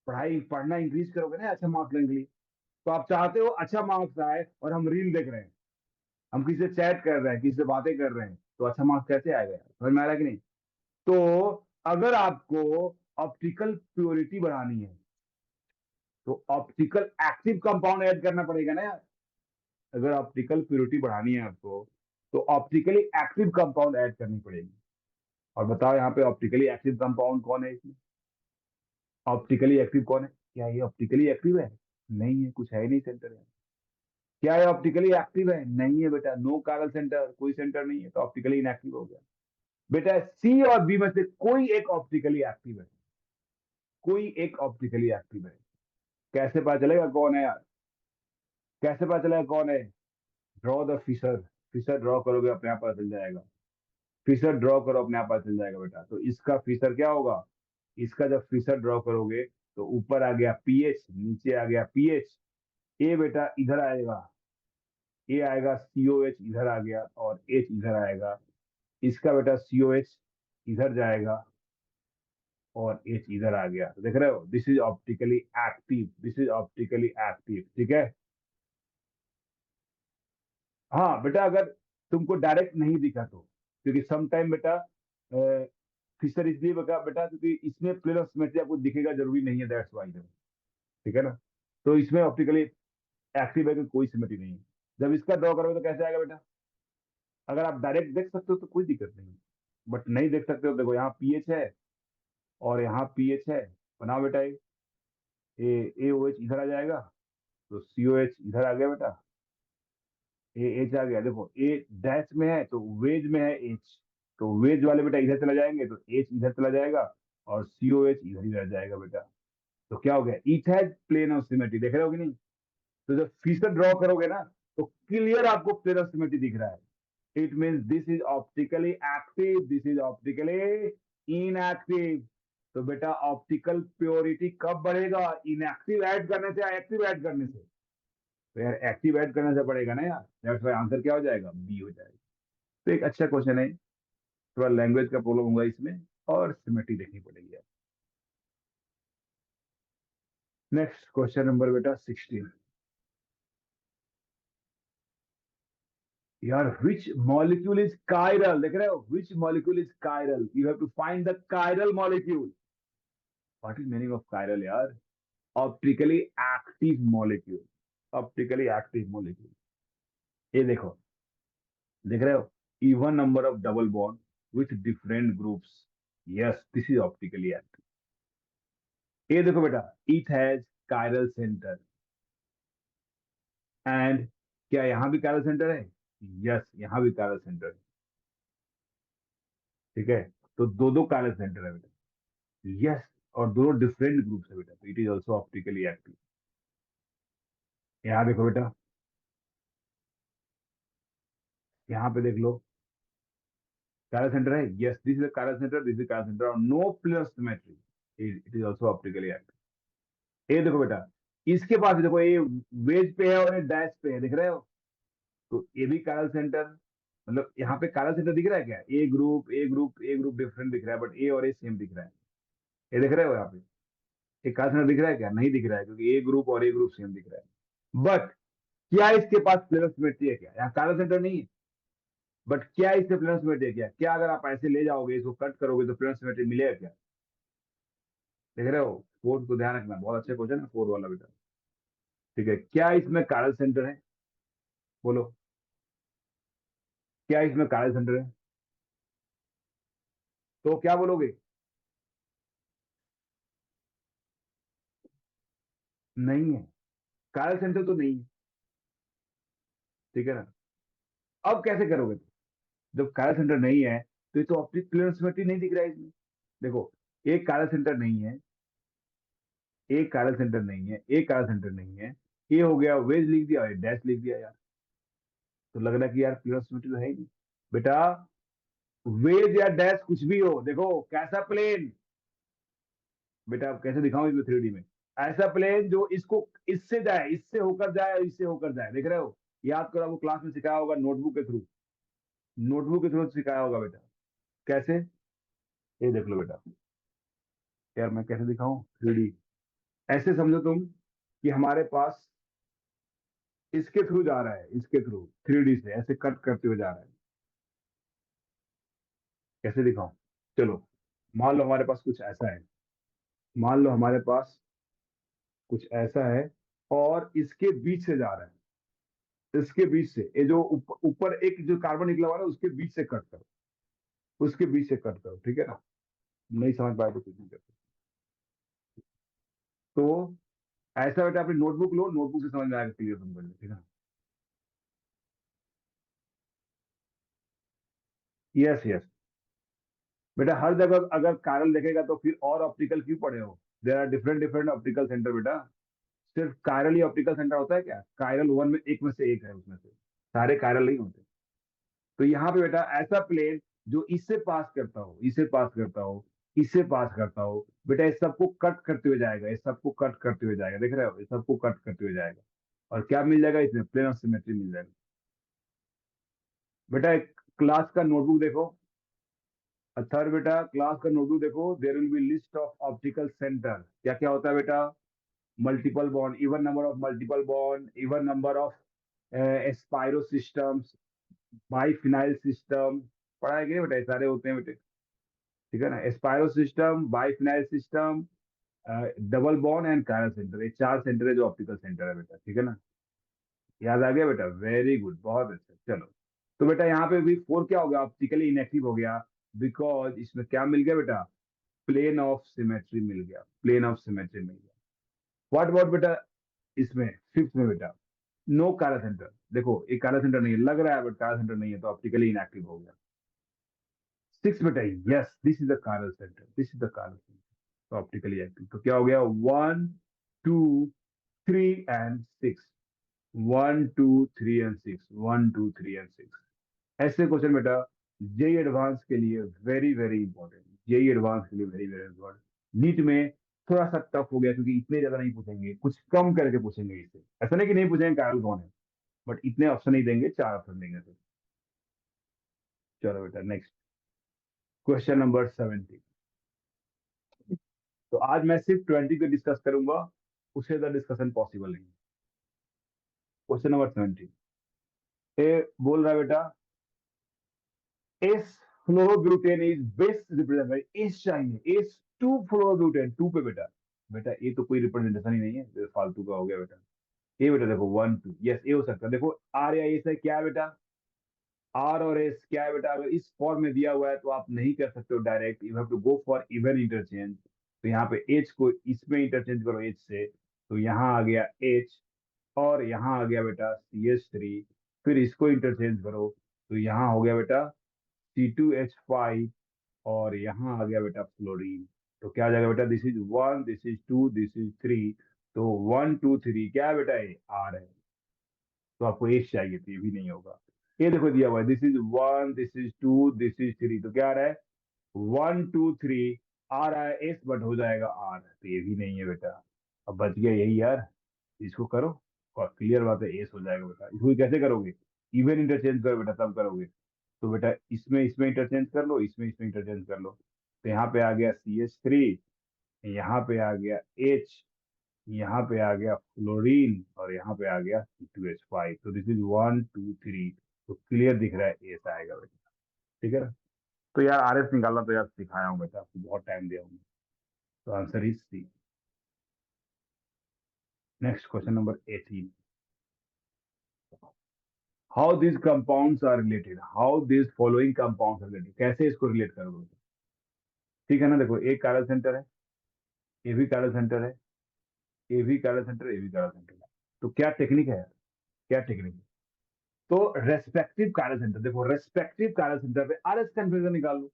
पढ़ाई पढ़ना इंक्रीज करोगे ना अच्छा मार्क्स लेने के लिए, तो आप चाहते हो अच्छा मार्क्स आए और हम रील देख रहे हैं, हम किसी से चैट कर रहे हैं, किसी से बातें कर रहे हैं, तो अच्छा मार्क्स कैसे आएगा यार, समझ में आ रहा है कि नहीं। तो अगर आपको ऑप्टिकल प्योरिटी बढ़ानी है तो ऑप्टिकल एक्टिव कंपाउंड ऐड करना पड़ेगा ना यार, अगर ऑप्टिकल प्योरिटी बढ़ानी है आपको तो ऑप्टिकली एक्टिव कंपाउंड ऐड करनी पड़ेगी, और बताओ यहाँ पे ऑप्टिकली एक्टिव कंपाउंड कौन है इसमें, ऑप्टिकली एक्टिव कौन है, क्या ये ऑप्टिकली एक्टिव है, नहीं है, कुछ है ही नहीं सेंटर है, क्या ये ऑप्टिकली एक्टिव है, नहीं है बेटा, नो कारल सेंटर, कोई सेंटर नहीं है, तो ऑप्टिकली इनएक्टिव हो गया, बेटा सी और बी में से कोई एक ऑप्टिकली एक्टिव है, कोई एक ऑप्टिकली एक्टिव है, कैसे पता चलेगा कौन है यार, कैसे पता चलेगा कौन है, draw the Fischer, Fischer draw करोगे अपने आप पता चल जाएगा। फिशर ड्रॉ करो अपने आप पता चल जाएगा बेटा। तो इसका फिशर क्या होगा, इसका जब फिशर ड्रॉ करोगे तो ऊपर आ गया पीएच, नीचे आ गया पीएच, ए बेटा इधर आएगा, ए आएगा, सीओएच इधर आ गया और एच इधर आएगा। इसका बेटा सीओएच इधर जाएगा और एच इधर आ गया। तो देख रहे हो, this is optically active, this is optically active, ठीक है। हाँ बेटा, अगर तुमको डायरेक्ट नहीं दिखा तो, क्योंकि सम टाइम बेटा फिशर इसलिए बेटा बेटा क्योंकि इसमें प्लेन ऑफ सिमेट्री आपको दिखेगा जरूरी नहीं है, दैट्स वाई, ठीक है ना। तो इसमें ऑप्टिकली एक्टिव है कि कोई सिमेट्री नहीं है। जब इसका ड्रॉ करोगे तो कैसे आएगा बेटा, अगर आप डायरेक्ट देख सकते हो तो कोई दिक्कत नहीं है, बट नहीं देख सकते हो, देखो यहाँ पीएच है और यहाँ पीएच है, बनाओ बेटा, ए ओ एच इधर आ जाएगा, तो सीओ एच इधर आ गया बेटा, ए एच आ गया। देखो ए डैश में है तो वेज में है एच, तो वेज वाले बेटा इधर चला जाएंगे तो एच इधर चला जाएगा और सीओ एच इधर ही रह जाएगा बेटा। तो क्या हो गया, it has plane of symmetry, देख रहे हो कि नहीं। तो जब फीचर ड्रॉ करोगे ना तो क्लियर आपको प्लेन ऑफ सिमेट्री दिख रहा है। It means this is optically active, this is optically inactive. तो बेटा ऑप्टिकल प्योरिटी कब बढ़ेगा, इनएक्टिव ऐड करने से या एक्टिव ऐड करने से। तो यार एक्टिव ऐड करने से पड़ेगा ना यार, दैट्स व्हाई आंसर क्या हो जाएगा, बी हो जाएगा। तो एक अच्छा क्वेश्चन है, थोड़ा लैंग्वेज का प्रॉब्लम होगा इसमें और सिमेट्री देखनी पड़ेगी यार। नेक्स्ट क्वेश्चन नंबर बेटा 16। यार विच मॉलिक्यूल इज कायरल, देख रहे हो, which molecule is chiral, you have to find the chiral molecule. What is meaning of chiral यार, optically active molecule, optically active molecule. ये देखो, देख रहे हो, even number of double bond with different groups, yes this is optically active. ये देखो बेटा, it has chiral centre and, क्या यहाँ भी कायरल सेंटर है, यस यहाँ भी कायरल सेंटर है, ठीक है। तो दो दो कायरल सेंटर है बेटा, यस, और दोनों डिफरेंट ग्रुप्स है बेटा, तो it is also optically active. यहाँ देखो बेटा, यहाँ पे देख लो, कायरल सेंटर है, yes this is chiral centre, this is chiral centre और no plane symmetry, it is also optically active. ये देखो बेटा, इसके पास भी देखो, ये वेज पे है और ये डैश पे है, दिख रहे हो। तो ये भी कायरल सेंटर, मतलब यहाँ पे कायरल सेंटर दिख रहा है क्या, A group A group A group different दिख रहा है, बट ए और ए सेम दिख रहा है। ये देख रहे हो यहाँ पे, एक कायरल सेंटर दिख रहा है क्या, नहीं दिख रहा है, क्योंकि ए ग्रुप और ए ग्रुप सेम दिख रहा है। बट क्या इसके पास प्लेन सिमेट्री है क्या, यहाँ कायरल सेंटर नहीं है, बट क्या इससे प्लेन सिमेट्री है क्या, क्या अगर आप ऐसे ले जाओगे इसको कट करोगे तो प्लेन सिमेट्री मिलेगा क्या, देख रहे हो। फोर्थ को ध्यान रखना, बहुत अच्छा क्वेश्चन है फोर्थ वाला बेटा, ठीक है। क्या इसमें कायरल सेंटर है, बोलो, क्या इसमें कायरल सेंटर है, तो क्या बोलोगे, नहीं है, कायरल सेंटर तो नहीं है, ठीक है ना। अब कैसे करोगे, जब कायरल सेंटर नहीं है तो ये तो ऑप्टिक प्लेन सिमेट्री नहीं दिख रहा है इसमें। देखो, एक कायरल सेंटर नहीं है, एक कायरल सेंटर नहीं है, एक कायरल सेंटर नहीं है, ये हो गया वेज लिख दिया और डैश लिख दिया यार, तो लग रहा है कि यार प्लेन सिमेट्री तो है ही नहीं बेटा। वेज या डैश कुछ भी हो, देखो कैसा प्लेन, बेटा अब कैसे दिखाऊं इसमें 3D में, ऐसा प्लेन जो इसको इससे जाए, इससे होकर जाए, इससे होकर जाए, देख रहे हो। याद करो, आपको क्लास में सिखाया होगा नोटबुक के थ्रू, नोटबुक के थ्रू सिखाया होगा बेटा, कैसे, ये देख लो बेटा। यार मैं कैसे दिखाऊं 3D, ऐसे समझो तुम कि हमारे पास इसके थ्रू जा रहा है, इसके थ्रू 3D से ऐसे कट करते हुए जा रहा है, कैसे दिखाऊं। चलो, मान लो हमारे पास कुछ ऐसा है, मान लो हमारे पास कुछ ऐसा है और इसके बीच से जा रहा है, इसके बीच से, ये जो ऊपर एक जो कार्बन निकला हुआ है उसके बीच से कट करो, उसके बीच से कट करो, ठीक है ना। नहीं समझ पाए तो कुछ नहीं करते। तो ऐसा बेटा अपनी नोटबुक लो, नोटबुक से समझ में आएगा क्लियर तुमको, ठीक है। यस यस बेटा, हर जगह अगर कायरल देखेगा तो फिर और ऑप्टिकल क्यों पढ़े हो, there are different different optical centre बेटा। सिर्फ कायरल ही ऑप्टिकल सेंटर होता है क्या, कायरल वन में एक में से एक है उसमें से, सारे कायरल नहीं होते। तो यहाँ पे बेटा ऐसा प्लेन जो इससे पास करता हो, इससे पास करता हो, इससे पास करता हो, बेटा इस सबको कट करते हुए जाएगा, इस सबको कट करते हुए जाएगा, देख रहे हो, इस सबको कट करते हुए जाएगा। और क्या मिल जाएगा इसमें? प्लेन ऑफ सिमेट्री मिल जाएगा। बेटा एक क्लास का नोटबुक देखो, थर्ड बेटा क्लास का नोटबुक देखो, there will be list of optical centre. क्या क्या होता है बेटा? Multiple bond, even number of multiple bond, even number of spiro systems, biphenyl system, पढ़ा है कि नहीं बेटा? ये सारे होते हैं बेटे, ठीक है ना। Spiro system, biphenyl system, double bond and chiral centre, ये 4 सेंटर है जो ऑप्टिकल सेंटर है बेटा, ठीक है ना। याद आ गया बेटा? वेरी गुड, बहुत अच्छा। चलो, तो बेटा यहाँ पे भी 4 क्या हो गया? ऑप्टिकली इनएक्टिव हो गया, बिकॉज इसमें क्या मिल गया बेटा? प्लेन ऑफ सिमेट्री मिल गया, प्लेन ऑफ सिमेट्री मिल गया। व्हाट अबाउट बेटा इसमें फिफ्थ में बेटा? No chiral centre. देखो एक कायरल सेंटर नहीं है, लग रहा है बट कायरल सेंटर नहीं है, तो ऑप्टिकली इनएक्टिव हो गया। 6 बेटा, yes this is the chiral centre, this is the chiral centre, तो ऑप्टिकली एक्टिव। तो क्या हो गया? 1 2 3 एंड 6, 1 2 3 एंड 6, 1 2 3 एंड 6। ऐसे क्वेश्चन बेटा जेई एडवांस के लिए very very important, JEE advance के लिए वेरी वेरी इंपॉर्टेंट। नीट में थोड़ा सा टफ हो गया क्योंकि इतने ज्यादा नहीं पूछेंगे, कुछ कम करके पूछेंगे इससे। ऐसा नहीं कि नहीं पूछेंगे कायरल कौन है, बट इतने ऑप्शन नहीं देंगे, 4 ऑप्शन देंगे सिर्फ। चलो बेटा नेक्स्ट क्वेश्चन नंबर 17। तो आज मैं सिर्फ 20 को डिस्कस करूंगा, उससे ज्यादा डिस्कशन पॉसिबल नहीं। क्वेश्चन नंबर 17 ए बोल रहा है बेटा, S fluorobutane is best represent by S, चाहिए एस टू फ्लोरोब्यूटेन, टू पे बेटा। बेटा ये तो कोई रिप्रेजेंटेशन ही नहीं है, ये फालतू का हो गया बेटा। ये बेटा देखो 1 2, यस ये हो सकता है। देखो आर या एस है, क्या है बेटा? आर और एस क्या है बेटा? अगर इस फॉर्म में दिया हुआ है तो आप नहीं कर सकते हो direct, you have to go for even interchange. तो यहाँ पे एच को इसमें इंटरचेंज करो एच से, तो यहाँ आ गया एच, और यहाँ आ गया बेटा CH3। फिर इसको इंटरचेंज करो, तो यहाँ हो गया बेटा C2H5, और यहाँ आ गया बेटा फ्लोरीन। तो क्या आ जाएगा बेटा? This is 1, this is 2, this is 3। तो 1 2 3 क्या है बेटा? ये आर है। तो आपको एच चाहिए, तो ये भी नहीं होगा। ये देखो दिया हुआ है, this is 1, this is 2, this is 3, तो क्या आ रहा है? 1 2 3 आ रहा है एस, बट हो जाएगा आर, तो ये भी नहीं है बेटा। अब बच गया यही यार, इसको करो और क्लियर बात है, एस हो जाएगा बेटा। इसको कैसे करोगे? इवन इंटरचेंज करो बेटा, तब करोगे। तो बेटा इसमें इसमें इंटरचेंज कर लो, इसमें इसमें इंटरचेंज कर लो। तो यहाँ पे आ गया CH3, यहाँ पे आ गया एच, यहाँ पे आ गया फ्लोरीन, और यहाँ पे आ गया C2H5। तो दिस इज 1 2 3, तो क्लियर दिख रहा है एस आएगा बेटा, ठीक है ना। तो यार आर एस निकालना तो यार सिखाया हूँ बेटा, आपको बहुत टाइम दिया हूँ। तो answer is C. Next question number 18, how this compounds are related, how this following compounds are related, कैसे इसको रिलेट करोगे? ठीक है ना। देखो एक कायरल सेंटर है, ये भी कायरल सेंटर है, ये भी कायरल सेंटर, ये भी कायरल सेंटर है। तो क्या टेक्निक है? क्या टेक्निक है? तो रेस्पेक्टिव कायरल सेंटर, देखो रेस्पेक्टिव कायरल सेंटर पे आर एस कन्वर्जन निकाल लो।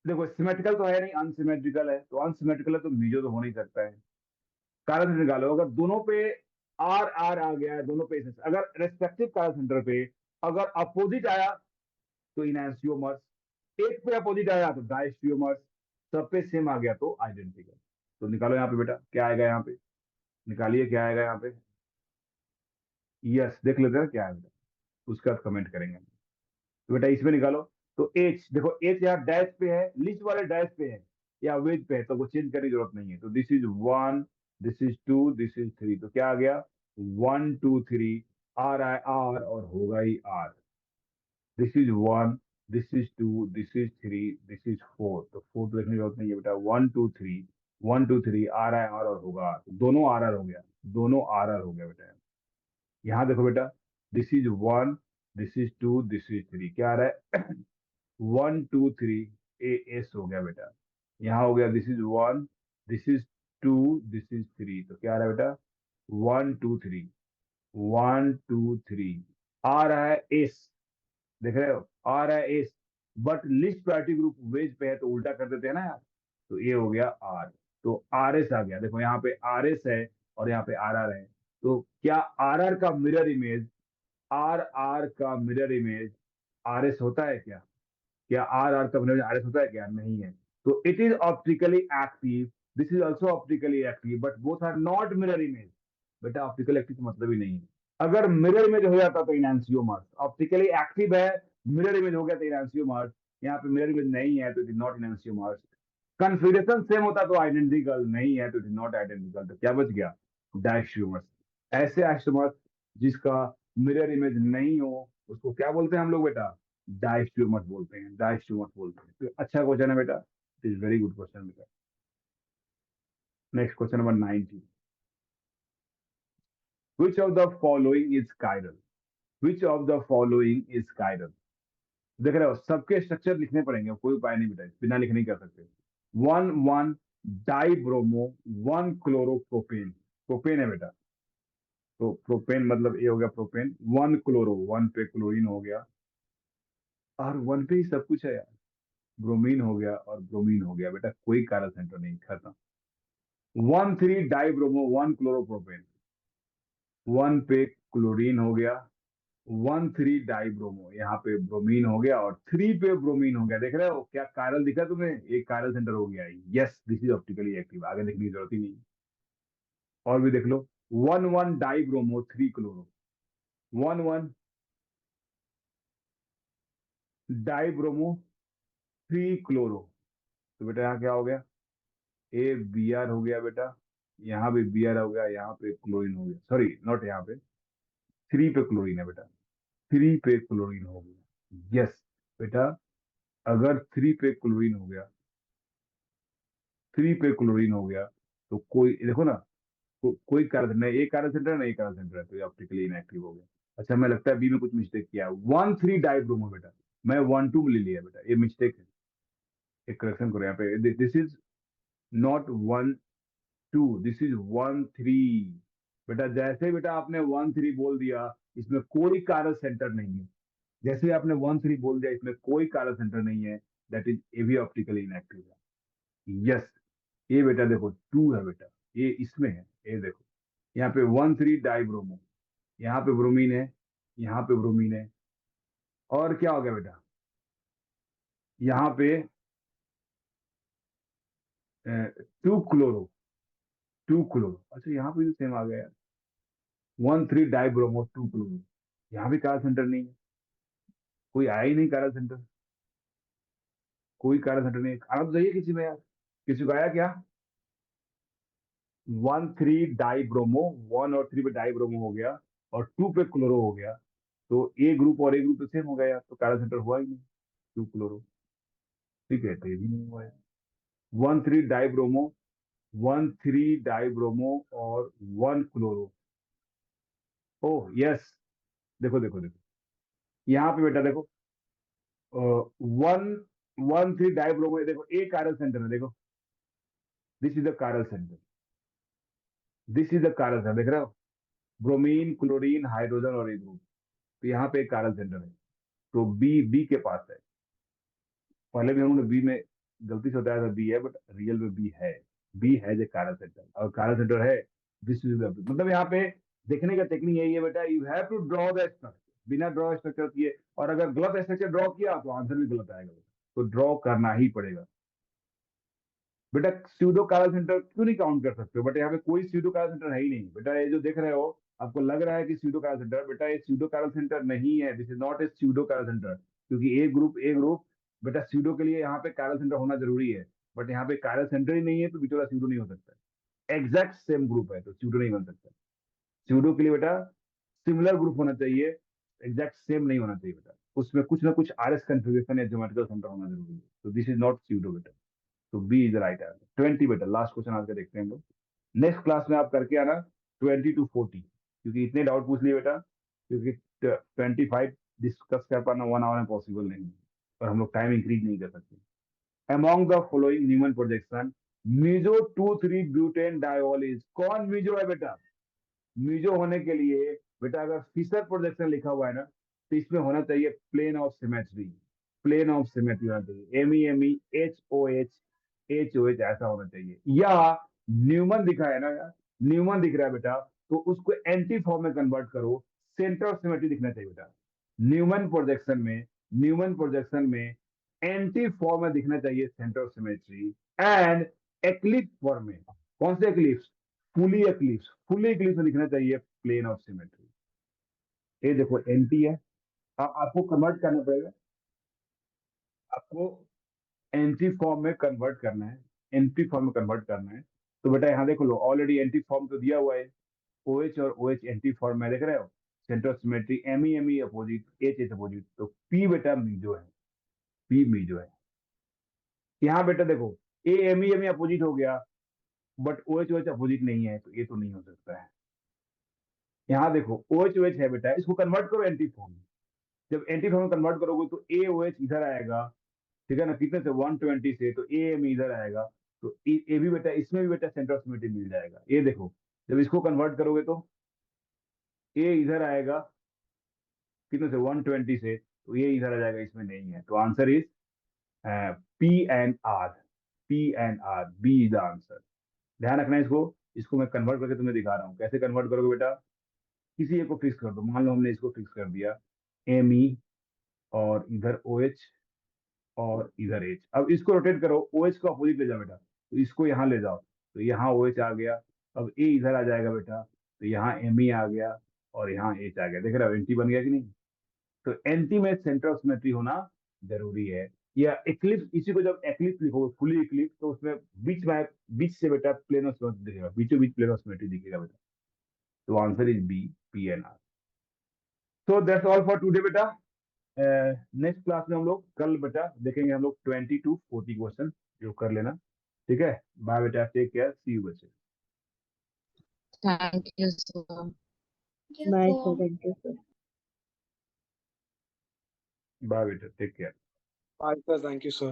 देखो सिमेट्रिकल तो है नहीं, अनसिमेट्रिकल है, तो अनसिमेट्रिकल है तो मीजो तो हो नहीं सकता है। कायरल सेंटर निकालो, अगर दोनों पे आर आर आ गया है, दोनों पे SS, अगर रेस्पेक्टिव कायरल सेंटर पे अगर अपोजिट आया तो इनैंसियोमर्स, एक पे अपोजिट आया तो डायस्टियोमर्स, सब पे सेम आ गया तो आइडेंटिकल। तो निकालो यहाँ पे बेटा, क्या आएगा यहाँ पे? निकालिए क्या आएगा यहाँ पे। यस देख लेते हैं क्या आएगा, उसका कमेंट करेंगे। तो बेटा इसमें निकालो, तो एच देखो, एच यहाँ डैश पे है, लिस्ट वाले डैश पे है या वेज पे है, तो वो चेंज करने की जरूरत नहीं है। तो this is 1, this is 2, this is 3, तो क्या आ गया? 1 2 3, आ रहा है आर और होगा ही R. This is 1, this is 2, this is 3, this is 4, तो 4 तो लिखने की जरूरत नहीं है बेटा। 1 2 3, 1 2 3 आ रहा है आर और होगा आर, तो दोनों आर आर हो गया, दोनों आर आर हो गया बेटा। यहाँ देखो बेटा, this is 1, this is 2, this is 3, क्या आ रहा है? 1 2 3 ए एस हो गया बेटा। यहाँ हो गया this is 1, this is 2, this is 3, तो क्या आ रहा है बेटा? 1 2 3, 1 2 3, आ रहा है एस, देख रहे हो आ रहा है S, but list priority group wedge पे है तो उल्टा कर देते हैं ना यार। तो ये हो गया आर, तो आर एस आ गया। देखो यहाँ पे आर एस है और यहाँ पे आर आर है, तो क्या आर आर का मिरर इमेज आर आर का मिरर इमेज आर एस होता है क्या? क्या आर आर का मिरर इमेज आर एस होता है क्या? नहीं है। तो it is optically active, this is also optically active, but both are not mirror image. बेटा ऑप्टिकल एक्टिव का मतलब ही नहीं है। अगर मिरर इमेज हो जाता तो इनैंसियोमर्स, ऑप्टिकली एक्टिव है, मिरर इमेज हो गया तो इनैंसियोमर्स। यहाँ पे मिरर इमेज नहीं है तो it is not enantiomers. Configuration same होता तो आइडेंटिकल, नहीं है तो इट इज नॉट आइडेंटिकल। तो क्या बच गया? डायस्ट्रोमर्स। ऐसे आइसोमर्स जिसका मिरर इमेज नहीं हो उसको क्या बोलते हैं हम लोग बेटा? डायस्ट्रोमर्स बोलते हैं, डायस्ट्रोमर्स बोलते हैं। तो अच्छा क्वेश्चन है बेटा, it is very good question बेटा। Next question number 19, which of the following is chiral? Which of the following is chiral? देख रहे हो, सबके स्ट्रक्चर लिखने पड़ेंगे, कोई उपाय नहीं बेटा, बिना लिखे नहीं कर सकते। One one dibromo, one chloropropane, propane है बेटा। तो प्रोपेन मतलब ये हो गया प्रोपेन, वन क्लोरो, वन पे क्लोरीन हो गया, और वन पे ही सब कुछ है यार। ब्रोमीन हो गया और ब्रोमीन हो गया बेटा, कोई कारा सेंटर नहीं, खत्म। One three dibromo, one chloropropane, one पे क्लोरीन हो गया, वन थ्री डाइब्रोमो, यहाँ पे ब्रोमीन हो गया और थ्री पे ब्रोमीन हो गया। देख रहे हो क्या कायरल दिखा तुम्हें? एक कायरल सेंटर हो गया। Yes, this is optically active, आगे देखने की जरूरत ही नहीं। और भी देख लो, one one dibromo three chloro, one one dibromo three chloro. तो बेटा यहाँ क्या हो गया? ए बी आर हो गया बेटा, यहाँ भी बी आर हो गया, यहाँ पे क्लोरीन हो गया, सॉरी नॉट यहाँ पे, थ्री पे क्लोरीन है बेटा, थ्री पे क्लोरीन हो गया। यस बेटा, अगर थ्री पे क्लोरीन हो गया, थ्री पे क्लोरीन हो गया, तो कोई देखो ना, कोई कारण नहीं, एक कारण सेंटर है, नहीं कारण सेंटर है, तो ये ऑप्टिकली इनएक्टिव हो गया। अच्छा, मैं लगता है बी में कुछ मिस्टेक किया, वन थ्री डाइब्रोमो बेटा, मैं वन टू में ले लिया बेटा, ये मिस्टेक है, एक करेक्शन करो यहाँ पे। This is not one two, this is one three. बेटा जैसे बेटा आपने वन थ्री बोल दिया, इसमें कोई कारल सेंटर नहीं है। जैसे ही आपने वन थ्री बोल दिया, इसमें कोई कारल सेंटर नहीं है, दैट इज ए भी ऑप्टिकली इनएक्टिव है। यस, ये बेटा देखो टू है बेटा, ये इसमें है, ये देखो यहाँ पे वन थ्री डाइब्रोमो, यहाँ पे ब्रोमीन है, यहाँ पे ब्रोमीन है, और क्या हो गया बेटा, यहाँ पे टू क्लोरो, टू क्लोरो। अच्छा यहाँ पे भी सेम आ गया, one three dibromo two chloro, यहाँ भी कारा सेंटर नहीं है, कोई आया ही नहीं कारा सेंटर, कोई कारा सेंटर नहीं आना तो चाहिए किसी में यार, किसी को आया क्या? वन थ्री डाइब्रोमो, वन और थ्री पे डाइब्रोमो हो गया और टू पे क्लोरो हो गया, तो ए ग्रुप और ए ग्रुप तो सेम हो गया यार, तो कारा सेंटर हुआ ही नहीं, टू क्लोरो। ठीक है, तो ये भी नहीं हुआ है। One three dibromo, one three dibromo और वन क्लोरो। ओह यस, देखो देखो देखो, यहाँ पे बेटा देखो, वन वन थ्री डाइब्रोमो, देखो ए कायरल सेंटर है, देखो this is the chiral centre, this is the chiral centre, देख रहे हो, ब्रोमीन क्लोरीन हाइड्रोजन और ए ग्रुप, तो यहाँ पे एक कायरल सेंटर है, तो बी बी के पास है। पहले भी हमने बी में गलती से बताया था बी है, बट रियल में बी है, बी है जो कायरल सेंटर, और कायरल सेंटर है, दिस इज मतलब यहाँ पे देखने का टेक्निक यही है बेटा, you have to draw the structure, बिना ड्रॉ स्ट्रक्चर किए, और अगर गलत स्ट्रक्चर ड्रॉ किया तो आंसर भी गलत आएगा, तो ड्रॉ करना ही पड़ेगा बेटा। स्यूडो कारा सेंटर क्यों नहीं काउंट कर सकते हो? बट यहाँ पे कोई स्यूडो कारा सेंटर है ही नहीं बेटा, ये जो देख रहे हो आपको लग रहा है कि स्यूडो कारा सेंटर, बेटा ये स्यूडो कारा सेंटर नहीं है, this is not a pseudo कारा सेंटर, क्योंकि ए ग्रुप बेटा स्यूडो के लिए यहाँ पे कारा सेंटर होना जरूरी है, बट यहाँ पे कारा सेंटर ही नहीं है, तो बिचौला स्यूडो नहीं हो सकता। एग्जैक्ट सेम ग्रुप है तो स्यूडो नहीं बन सकता। स्यूडो के लिए बेटा सिमिलर ग्रुप होना चाहिए, एग्जैक्ट सेम नहीं होना चाहिए बेटा, उसमें कुछ ना कुछ आर एस कन्फिग्रेशन या ज्योमेट्रिकल सेंटर होना जरूरी है, तो दिस इज नॉट स्यूडो बेटा, तो B is the right answer. 20 बेटा, लास्ट क्वेश्चन आज का देखते हैं हम लोग, नेक्स्ट क्लास में आप करके आना 20 to 40, क्योंकि इतने डाउट पूछ लिए बेटा, क्योंकि 25 डिस्कस कर पाना 1 आवर में पॉसिबल नहीं है, और हम लोग टाइम इंक्रीज नहीं कर सकते। Among the following Newman projection, meso two three butane diol is, कौन मीजो है बेटा? मीजो होने के लिए बेटा अगर फिशर प्रोजेक्शन लिखा हुआ है ना, तो इसमें होना चाहिए plane of symmetry, plane of symmetry होना चाहिए, M E H O H ऐसा होना चाहिए, या न्यूमन दिखा है ना यार, न्यूमन दिख रहा है बेटा, तो उसको एंटी फॉर्म में कन्वर्ट करो, सेंटर ऑफ सिमेट्री दिखना चाहिए बेटा। न्यूमन प्रोजेक्शन में एंटी फॉर्म में दिखना चाहिए centre of symmetry, and eclipse form में, कौन से एक्लिप्स, फुली एक्लिप्स में दिखना चाहिए प्लेन ऑफ सिमेट्री। ये देखो एंटी है, आपको कन्वर्ट करना पड़ेगा, आपको एंटी फॉर्म में कन्वर्ट करना है, तो बेटा यहाँ देखो लो, ऑलरेडी एंटी फॉर्म तो दिया हुआ है, OH और OH एंटी फॉर्म में, देख रहे हो, centre of symmetry ME opposite, H opposite, तो P बेटा मीजो है, P मीजो है। यहाँ बेटा देखो ME अपोजिट हो गया, बट OH अपोजिट नहीं है, तो ये तो नहीं हो सकता है। यहाँ देखो OH है बेटा, इसको कन्वर्ट करो एंटी फॉर्म में, जब एंटी फॉर्म में कन्वर्ट करोगे तो AOH इधर आएगा, ठीक है ना, कितने से 120 से, तो AME इधर आएगा, तो ये भी बेटा, इसमें भी बेटा सेंटर ऑफ सिमेट्री मिल जाएगा। ये देखो जब इसको कन्वर्ट करोगे तो A इधर आएगा कितने से 120 से, तो ये इधर आ जाएगा, इसमें नहीं है, तो answer is P&R, B is the answer. ध्यान रखना इसको मैं कन्वर्ट करके तुम्हें दिखा रहा हूँ, कैसे कन्वर्ट करोगे बेटा, किसी एक को फिक्स कर दो, मान लो हमने इसको फिक्स कर दिया ME, और इधर OH और इधर H, अब इसको रोटेट करो, OH को अपोजिट ले जाओ बेटा, तो इसको यहाँ ले जाओ, तो यहाँ OH आ गया, अब A इधर आ जाएगा बेटा, तो यहाँ ME आ गया और यहाँ H आ गया, देख रहे हो एंटी बन गया कि नहीं। तो एंटी में सेंटर ऑफ सिमेट्री होना जरूरी है। या एक्लिप्स, इसी को जब एक्लिप्स लिखोगे, फुली एक्लिप्स, तो उसमें बीच से बेटा प्लेन ऑफ सिमेट्री दिखेगा, बीचों बीच प्लेन ऑफ सिमेट्री दिखेगा बेटा, तो answer is B, P&R। So that's all for today बेटा। नेक्स्ट क्लास में हम लोग कल बेटा देखेंगे हम लोग 20 to 40 क्वेश्चन, जो कर लेना, ठीक है। बाय बेटा, टेक केयर, सी यू बच्चे, Thank you, sir. Bye, sir. Thank you, sir. Bye बेटा, take care. Bye, sir. Thank you, sir.